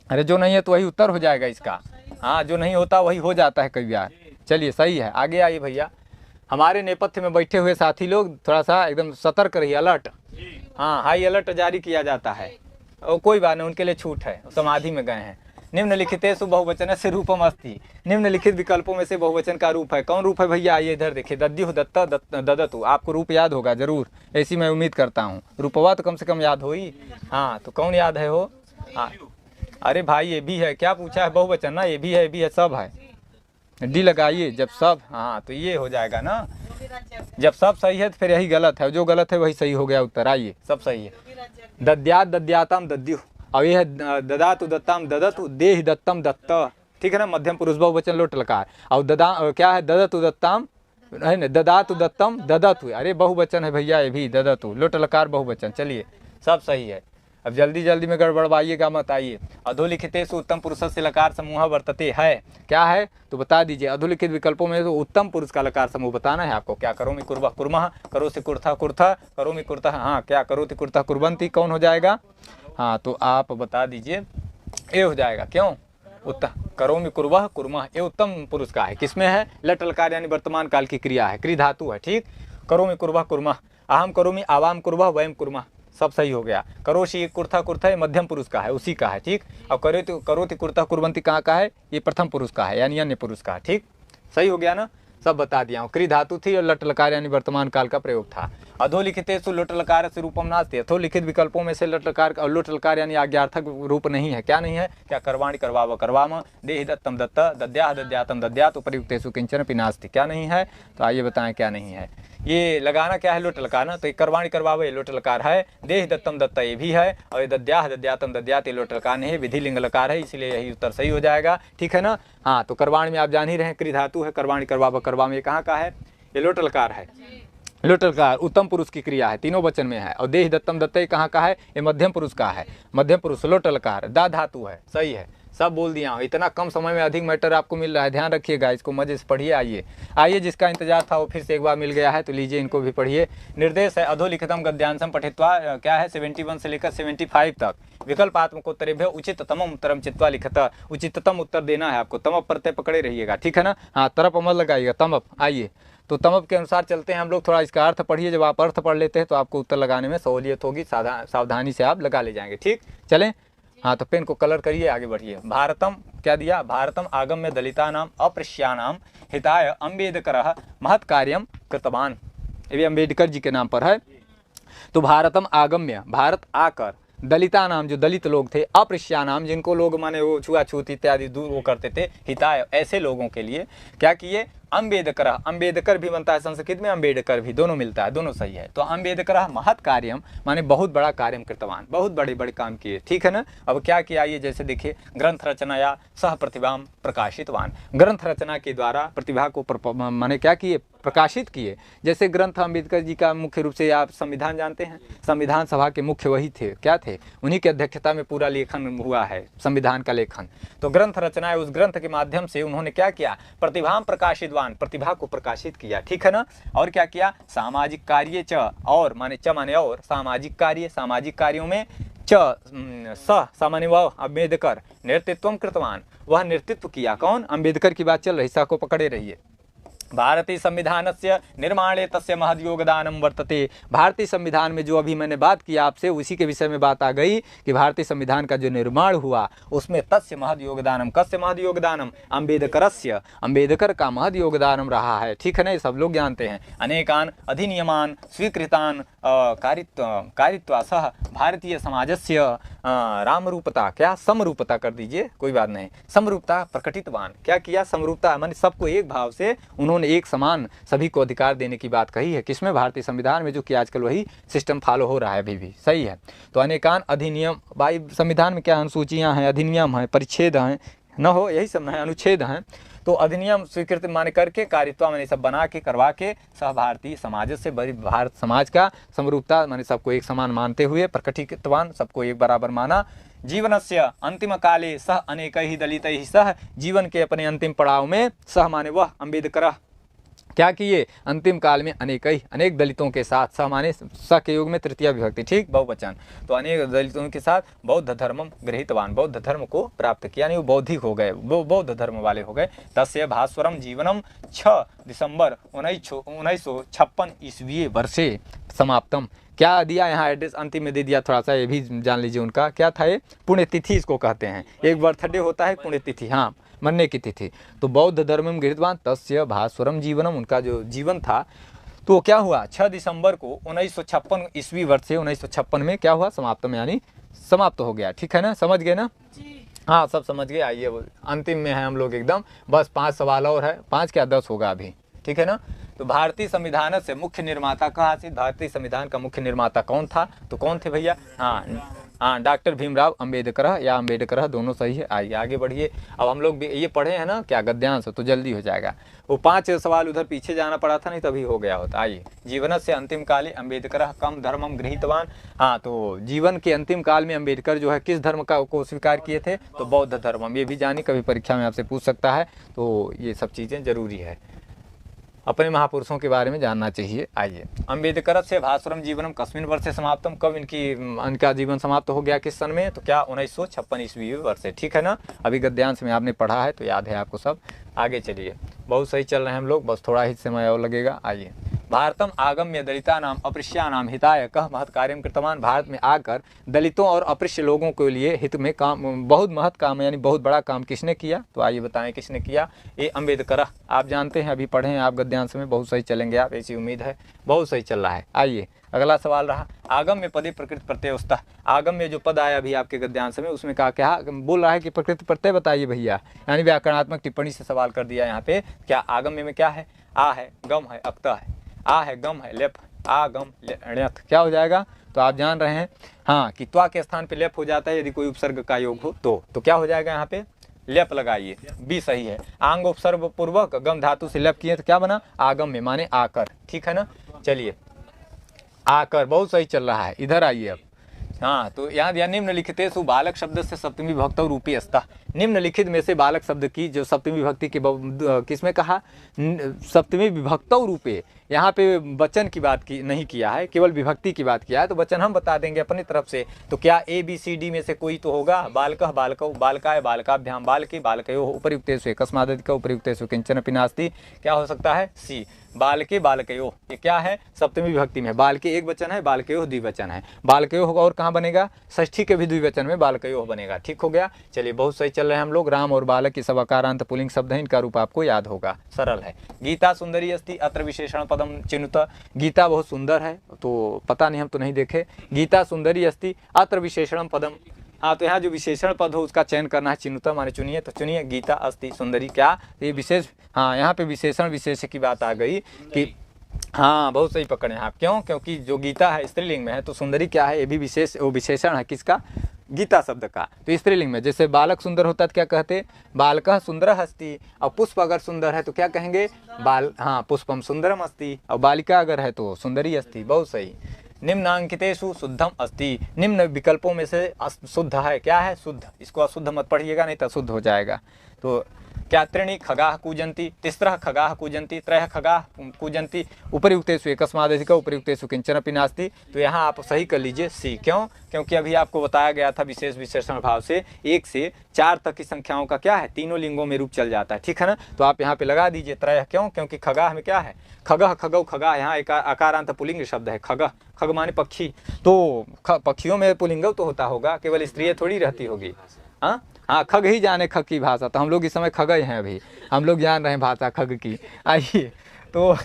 Speaker 1: अरे जो नहीं है तो वही उत्तर हो जाएगा इसका। हाँ जो नहीं होता वही हो जाता है कई बार। चलिए सही है, आगे आइए भैया। हमारे नेपथ्य में बैठे हुए साथी लोग थोड़ा सा एकदम सतर्क रहिए, अलर्ट, हाँ हाई अलर्ट जारी किया जाता है, और कोई बात नहीं, उनके लिए छूट है, समाधि में गए हैं। निम्नलिखितेषु बहुवचन से रूपम अस्ति, निम्नलिखित विकल्पों में से बहुवचन का रूप है, कौन रूप है भैया, आइए इधर देखिए, दद्युः दत्त ददतु, आपको रूप याद होगा जरूर, ऐसी मैं उम्मीद करता हूँ, रूपवा तो कम से कम याद हो ही। हाँ तो कौन याद है हो, हाँ अरे भाई ये भी है, क्या पूछा है, बहुवचन ना, ये भी है, सब है, डी लगाइए जब सब, हाँ तो ये हो जाएगा ना, जब सब सही है तो फिर यही गलत है, जो गलत है वही सही हो गया उत्तर। आइए सब सही है, दद्यात दद्याताम दद्यु, और ये है ददातु दत्ताम ददतु, देहि दत्तम दत्त, ठीक है ना, मध्यम पुरुष बहुवचन लोट लकार, और क्या है, ददतु दत्ताम है ना, ददातु दत्तम ददतु, अरे बहुवचन है भैया, ये भी ददतु लोट लकार बहुवचन। चलिए सब सही है, अब जल्दी जल्दी में गड़बड़वाइएगा मत। आइए, अधोलिखितेषु उत्तम पुरुष से लकार समूह वर्तते है, क्या है तो बता दीजिए, अधोलिखित विकल्पों में तो उत्तम पुरुष का लकार समूह बताना है आपको। क्या, करोमि कुर्वः कुर्मः, करोसि कुर्थः कुर्थः, करोमि कुर्थः, हाँ क्या, करोति कुर्थः कुर्वन्ति, कौन हो जाएगा, हाँ तो आप बता दीजिए, ये हो जाएगा। क्यों, उत्तम, करोमि कुर्वः कुर्मः, ये उत्तम पुरुष का है, किसमें है, लट लकार यानी वर्तमान काल की क्रिया है, क्रि धातु है, ठीक। करोमि कुर्वः कुर्मः, अहम करोमि आवाम कुर्वः वयम कुर्मः, सब सही हो गया। करोषि कुर्था कुर्था मध्यम पुरुष का है, उसी का है, ठीक। और करोति कुर्ता कुर्वन्ति कहाँ का है, ये प्रथम पुरुष का है यानी अन्य पुरुष का है, ठीक, सही हो गया ना, सब बता दिया हूँ। क्रि धातु थी और लट लकार यानी वर्तमान काल का प्रयोग था। अधोलिखितेषु लोट लकार से रूपम नास्ति, अधोलिखित विकल्पों में से लट लकार और लोट लकार यानी आज्ञार्थक रूप नहीं है, क्या नहीं है, क्या, करवाणि करवाव करवाम, देहि दत्तम दत्त, दद्याः दद्यातम दद्यात्, उपयुक्तेषु किंचन अपि नास्ति, क्या नहीं है, तो आइए बताएं क्या नहीं है। ये लगाना क्या है, लोट लकार ना, तो करवाणी करवाव ये लोट लकार है, देहि दत्तम दत्त ये भी है, और ये दद्याः दद्यातम दद्यात् ये लोट लकार नहीं है, विधि लिंग लकार है, इसलिए यही उत्तर सही हो जाएगा, ठीक है ना। हाँ तो करवाणी में आप जान ही रहे, क्रि धातु है, करवाणी करवाव करवाम, ये कहाँ का है, ये लोट लकार है, लोट लकार उत्तम पुरुष की क्रिया है, तीनों वचन में है। और देहि दत्तम दत्त कहाँ का है, ये मध्यम पुरुष का है, मध्यम पुरुष लोट लकार, दा धातु है, सही है, सब बोल दिया हूँ। इतना कम समय में अधिक मैटर आपको मिल रहा है, ध्यान रखिएगा, इसको मजे से पढ़िए। आइए जिसका इंतजार था वो फिर से एक बार मिल गया है, तो लीजिए इनको भी पढ़िए। निर्देश है अधोलिखितम गद्यांशम पठित्वा, क्या है 71 से लेकर 75 तक। विकल्पात्मकोत्तरेभ्य उचिततम उत्तरम चित्वा लिखत, उचिततम उत्तर देना है आपको। तमप प्रत्यय पकड़े रहिएगा, ठीक है ना। हाँ, तरफ अमल लगाइएगा, तमप। आइए तो तमप के अनुसार चलते हैं हम लोग। थोड़ा इसका अर्थ पढ़िए, जब आप अर्थ पढ़ लेते हैं तो आपको उत्तर लगाने में सहूलियत होगी, सावधानी से आप लगा ले जाएंगे, ठीक। चलें, हाँ तो पेन को कलर करिए, आगे बढ़िए। भारतम क्या दिया, भारतम आगम्य दलितानाम अप्रश्यानाम हिताय अम्बेडकर महत् कार्यम कृतवान। ये भी अम्बेडकर जी के नाम पर है। तो भारतम आगम्य, भारत आकर, दलिता नाम जो दलित लोग थे, अप्रश्या नाम जिनको लोग माने वो छुआछूत इत्यादि दूर वो करते थे, हिताय ऐसे लोगों के लिए क्या किए, अम्बेडकर, अम्बेडकर भी बनता है संस्कृत में, अम्बेडकर भी, दोनों मिलता है, दोनों सही है। तो अम्बेडकर महत् कार्यम माने बहुत बड़ा कार्यम कृतवान, बहुत बड़े बड़े काम किए, ठीक है ना। अब क्या किया, ये जैसे देखिए, ग्रंथ रचना या सह प्रतिभाम प्रकाशितवान, ग्रंथ रचना के द्वारा प्रतिभा को माने क्या किए, प्रकाशित किए। जैसे ग्रंथ अम्बेडकर जी का मुख्य रूप से आप संविधान जानते हैं, संविधान सभा के मुख्य वही थे, क्या थे, उन्हीं की अध्यक्षता में पूरा लेखन हुआ है, संविधान का लेखन। तो ग्रंथ रचना है, उस ग्रंथ के माध्यम से उन्होंने क्या किया, प्रतिभाम प्रकाशित, प्रतिभा को प्रकाशित किया, ठीक है ना। और क्या किया, सामाजिक कार्य च, और माने च माने और, सामाजिक कार्य, सामाजिक कार्यों में च सामान्य वह अम्बेडकर नेतृत्व कृतवान, वह नेतृत्व किया, कौन, अम्बेडकर की बात चल रही, सा को पकड़े रहिए। भारतीय संविधानस्य निर्माणे तस्य महद योगदानम वर्तते। भारतीय संविधान में जो अभी मैंने बात की आपसे, उसी के विषय में बात आ गई कि भारतीय संविधान का जो निर्माण हुआ उसमें तस्य महद योगदानम, कस्य महद योगदानम, अम्बेडकरस्य, अम्बेडकर का महद योगदानम रहा है, ठीक है ना, ये सब लोग जानते हैं। अनेकान अधिनियमान स्वीकृतान कारित्वा सह भारतीय समाजस्य रामरूपता, क्या समरूपता कर दीजिए, कोई बात नहीं, समरूपता प्रकटितवान, क्या किया, समरूपता माने सबको एक भाव से उन्होंने एक समान सभी को अधिकार देने की बात कही है, किसमें, भारतीय संविधान में, जो कि आजकल वही सिस्टम फॉलो हो रहा है अभी भी, सही है। तो अनेकान अधिनियम, भाई संविधान में क्या अनुसूचियां हैं, अधिनियम हैं, परिच्छेद हैं, न हो यही सब है, अनुच्छेद हैं। तो अधिनियम स्वीकृत माने करके, कारित्वा माने सब बना के, करवा के, सह भारतीय समाज से, बड़ी भारत समाज का समरूपता माने सबको एक समान मानते हुए, प्रकटितवान, सबको एक बराबर माना। जीवनस्य अंतिम काले सह अनेकैः दलितैः सह, जीवन के अपने अंतिम पड़ाव में, सह माने वह, अम्बेडकर क्या किए, अंतिम काल में अनेकई, अनेक दलितों के साथ, सह माने स के योग में तृतीया विभक्ति, ठीक, बहुवचन, तो अनेक दलितों के साथ बौद्ध धर्मम गृहीतवान, बौद्ध धर्म को प्राप्त किया, नहीं वो बौद्धिक हो गए, वो बौद्ध धर्म वाले हो गए। तस्य भास्वरम जीवनम 6 दिसंबर 1956 ईस्वी वर्षे समाप्तम। क्या दिया यहाँ एड्रेस अंतिम में दे दिया, थोड़ा सा ये भी जान लीजिए उनका क्या था, ये पुण्यतिथि इसको कहते हैं, एक बर्थडे होता है पुण्यतिथि, हाँ मरने की तिथि। तो बौद्ध धर्म में गृहीतवान तस्य भास्वरम जीवनम, उनका जो जीवन था तो क्या हुआ, 6 दिसंबर को 1956 ईस्वी वर्ष से 1956 में क्या हुआ, समाप्तम यानी समाप्त हो गया, ठीक है ना, समझ गए ना, हाँ सब समझ गए। आइए अंतिम में है हम लोग एकदम, बस 5 सवाल और है, 5 क्या 10 होगा अभी, ठीक है ना। तो भारतीय संविधान से मुख्य निर्माता कहा से, भारतीय संविधान का मुख्य निर्माता कौन था, तो कौन थे भैया, हाँ डॉक्टर भीमराव अंबेडकर या अंबेडकर, दोनों सही है। आइए आगे बढ़िए। अब हम लोग ये पढ़े हैं ना क्या गद्यांश, तो जल्दी हो जाएगा, वो 5 सवाल उधर पीछे जाना पड़ा था, नहीं तभी हो गया होता। आइए, जीवन से अंतिम काले अंबेडकर कम धर्मम गृहीतवान, हाँ तो जीवन के अंतिम काल में अंबेडकर जो है किस धर्म का को स्वीकार किए थे, तो बौद्ध धर्मम। ये भी जानिए, कभी परीक्षा में आपसे पूछ सकता है, तो ये सब चीज़ें जरूरी है, अपने महापुरुषों के बारे में जानना चाहिए। आइए, अम्बेडकर से भास्वरम जीवनम कस्मिन वर्षे समाप्तम, कब इनका जीवन समाप्त हो गया, किस सन में, तो क्या 1956 ईस्वी वर्ष से, ठीक है ना। अभी गद्यांश में आपने पढ़ा है तो याद है आपको सब। आगे चलिए, बहुत सही चल रहे हैं हम लोग, बस थोड़ा ही समय और लगेगा। आइए, भारतम आगम्य दलिता नाम अपृश्या नाम हिताय कह महत् कार्यम कृतवान, भारत में आकर दलितों और अपृश्य लोगों के लिए हित में काम, बहुत महत् काम यानी बहुत बड़ा काम किसने किया, तो आइए बताएं किसने किया, ये अंबेडकर, आप जानते हैं, अभी पढ़े हैं आप गद्यांश में, बहुत सही चलेंगे आप, ऐसी उम्मीद है, बहुत सही चल रहा है। आइए अगला सवाल रहा, आगम्य पदे प्रकृति प्रत्ययस्तः, आगम्य जो पद आया अभी आपके गद्यांश में, उसमें कहा क्या बोल रहा है कि प्रकृति प्रत्यय बताइए भैया, यानी व्याकरणात्मक टिप्पणी से सवाल कर दिया यहाँ पे। क्या आगम्य में क्या है, आ है, गम है, अक्ता है, आ है, गम है, लेप, आ गम ण्यथ, क्या हो जाएगा, तो आप जान रहे हैं हाँ कि त्वा के स्थान पे लेप हो जाता है यदि कोई उपसर्ग का योग हो, तो क्या हो जाएगा यहाँ पे, लेप लगाइए, बी सही है। आंग उपसर्ग पूर्वक गम धातु से लेप किए तो क्या बना, आगम्य माने आकर, ठीक है ना। चलिए, आकर बहुत सही चल रहा है, इधर आइए अब। हाँ तो यहाँ दिया निम्नलिखितेषु बालक शब्द से सप्तमी विभक्तौ रूपी अस्ता, निम्नलिखित में से बालक शब्द की जो सप्तमी विभक्ति के किसमें कहा, सप्तमी विभक्तौ रूपे, यहाँ पे वचन की बात की नहीं किया है, केवल विभक्ति की बात किया है। तो वचन हम बता देंगे अपनी तरफ से। तो क्या ABCD में से कोई तो होगा, बालकः बालकौ, बालकाय बालकाभ्याम, बालके बालकयोः, उपर्युक्तेषु एकस्मादिक उपर्युक्तेषु किंचन अपि नास्ति। क्या हो सकता है, C, बालके बालकयोः। ये क्या है, सप्तमी विभक्ति में बालके एक वचन है, बालकयोः द्विवचन है। बालकयोः और कहाँ बनेगा, षष्ठी के भी द्विवचन में बालकयोः बनेगा। ठीक हो गया, चलिए बहुत सही चल रहे हैं हम लोग। राम और बालक की सब अकारांत पुल्लिंग शब्द है, इनका रूप आपको याद होगा, सरल है। गीता सुंदरी अस्ति अत्र विशेषण पदम चिनुत। गीता बहुत सुंदर है, तो पता नहीं हम तो नहीं देखे। गीता सुंदरी अस्ति अत्र विशेषण पदम, हाँ तो यहाँ जो विशेषण पद हो उसका चयन करना है, चिनुता माने चुनिए। तो चुनिए, गीता अस्ति सुंदरी, क्या ये विशेष, हाँ यहाँ पे विशेषण विशेष की बात आ गई कि हाँ बहुत सही पकड़े आप। क्यों, क्योंकि जो गीता है स्त्रीलिंग में है, तो सुंदरी क्या है, ये भी वो विशेषण है किसका, गीता शब्द का। तो स्त्रीलिंग में जैसे बालक सुंदर होता है तो क्या कहते, बालकः सुंदरः अस्ति। और पुष्प अगर सुंदर है तो क्या कहेंगे, हाँ पुष्पम सुंदरम अस्ति। और बालिका अगर है तो सुंदरी अस्ति, बहुत सही। निम्नांकितेषु शुद्धम अस्ति, निम्न विकल्पों में से शुद्ध है, क्या है, शुद्ध। इसको अशुद्ध मत पढ़िएगा, नहीं तो अशुद्ध हो जाएगा। तो क्या, त्रीणि खगाः कूजन्ति, तिस्रः खगाः कूजन्ति, त्रयः खगाः कूजन्ति, उपर्युक्तेषु एकस्मादधिक उपर्युक्तेषु किंचन अपि नास्ति। तो यहाँ आप सही कर लीजिए C। क्यों, क्योंकि अभी आपको बताया गया था विशेष विशेषण भाव से 1 से 4 तक की संख्याओं का क्या है, तीनों लिंगों में रूप चल जाता है। ठीक है ना, तो आप यहाँ पे लगा दीजिए त्रयः। क्यों, क्योंकि खगाः में क्या है, खगः खगौ खगाः, यहाँ एक अकारांत पुल्लिंग शब्द है खगः, खग माने पक्षी। तो पक्षियों में पुल्लिंगव तो होता होगा, केवल स्त्रियाँ थोड़ी रहती होगी। हाँ खग ही जाने खग की भाषा। तो हम लोग इस समय खग ही हैं, अभी हम लोग जान रहे हैं भाषा खग की। आइए, तो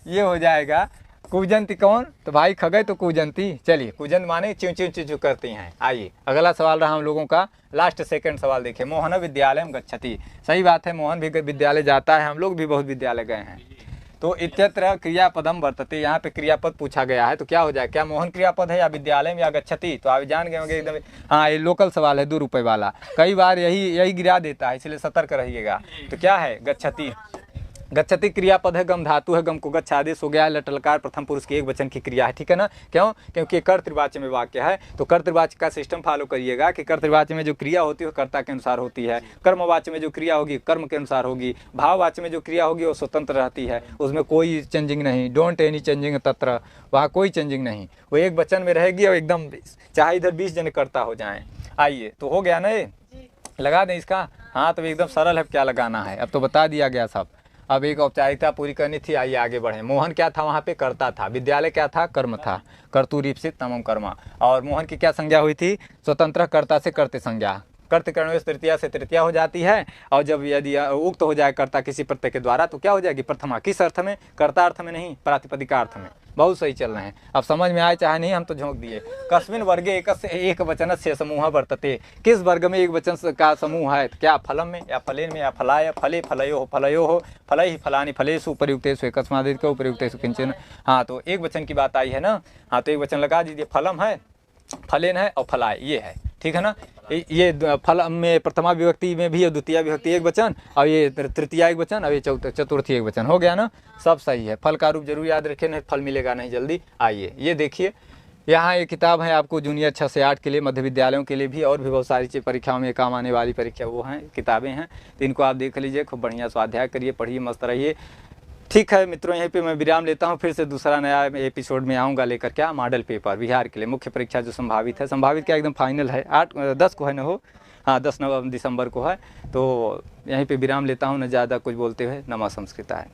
Speaker 1: ये हो जाएगा कूजंती कौन, तो भाई खगय तो कूजंती। चलिए, कूजंत माने च्यू च्यू च्यू च्यू करती हैं। आइए अगला सवाल रहा हम लोगों का, लास्ट सेकंड सवाल देखिए। मोहन विद्यालय गच्छति, सही बात है, मोहन भी विद्यालय जाता है, हम लोग भी बहुत विद्यालय गए हैं। तो इत्यत्र क्रियापदम वर्तते, यहाँ पे क्रियापद पूछा गया है। तो क्या हो जाए, क्या मोहन क्रियापद है या विद्यालय में या गच्छति। तो आप जान गए होंगे एकदम, हाँ ये लोकल सवाल है, 2 रुपये वाला, कई बार यही गिरा देता है, इसलिए सतर्क रहिएगा। तो क्या है, गच्छति। गच्छति क्रियापद है, गम धातु है, गम को गच्छ आदेश हो गया है, लटलकार प्रथम पुरुष की एक वचन की क्रिया है। ठीक है ना, क्यों, क्योंकि कर्तृवाच्य में वाक्य है। तो कर्तृवाच्य का सिस्टम फॉलो करिएगा कि कर्तृवाच्य में जो क्रिया होती है वो कर्ता के अनुसार होती है, कर्मवाच्य में जो क्रिया होगी कर्म के अनुसार होगी, भाववाच्य में जो क्रिया होगी वो स्वतंत्र रहती है, उसमें कोई चेंजिंग नहीं, डोंट एनी चेंजिंग तत्र, वहाँ कोई चेंजिंग नहीं, वो एक वचन में रहेगी और एकदम, चाहे इधर 20 जन कर्ता हो जाएं। आइए, तो हो गया ना, ये लगा दें इसका। हाँ तो एकदम सरल है, क्या लगाना है, अब तो बता दिया गया सब। अब एक औपचारिकता पूरी करनी थी, आइए आगे बढ़े। मोहन क्या था, वहाँ पे कर्ता था, विद्यालय क्या था, कर्म था, कर्तुरीप्सित तमम कर्म। और मोहन की क्या संज्ञा हुई थी, स्वतंत्र कर्ता से कर्ते संज्ञा, कर्तकरण तृतीया से तृतीया हो जाती है। और जब यदि उक्त हो जाए कर्ता किसी प्रत्यय के द्वारा तो क्या हो जाएगी, प्रथमा। किस अर्थ में, कर्ता अर्थ में नहीं, प्रातिपदिका अर्थ में। बहुत सही चल रहे हैं, अब समझ में आए चाहे नहीं, हम तो झोंक दिए। कस्मिन वर्गे एक वचन से समूह वर्तते, किस वर्ग में एक वचन का समूह है, क्या फलम में या फलेन में या फलाय, फले फलयो हो, फलै फलानि फलेषु उपर्युक्तेषु एकस्मादिक उपर्युक्तेषु किंचन। हाँ तो एक वचन की बात आई है ना, हाँ तो एक वचन लगा दीजिए, फलम है, फलेन है और फलाय ये है। ठीक है ना, ये फल में प्रथमा विभक्ति में भी द्वितीय विभक्ति एक वचन, और ये तृतीया एक वचन, और ये चतुर्थी एक वचन, हो गया ना, सब सही है। फल का रूप जरूर याद रखें, नहीं फल मिलेगा नहीं जल्दी। आइए ये देखिए, यहाँ ये किताब है आपको जूनियर 6 से 8 के लिए, मध्य विद्यालयों के लिए भी, और भी बहुत सारी परीक्षाओं में काम आने वाली परीक्षा वो हैं किताबें हैं। तो इनको आप देख लीजिए, खूब बढ़िया स्वाध्याय करिए, पढ़िए, मस्त रहिए। ठीक है मित्रों, यहीं पे मैं विराम लेता हूँ, फिर से दूसरा नया एपिसोड में आऊँगा लेकर, क्या मॉडल पेपर बिहार के लिए मुख्य परीक्षा जो संभावित है, संभावित क्या एकदम फाइनल है, 10 को है ना, हो हाँ 10 दिसंबर को है। तो यहीं पे विराम लेता हूँ, न ज़्यादा कुछ बोलते हुए, नमः संस्कृताय।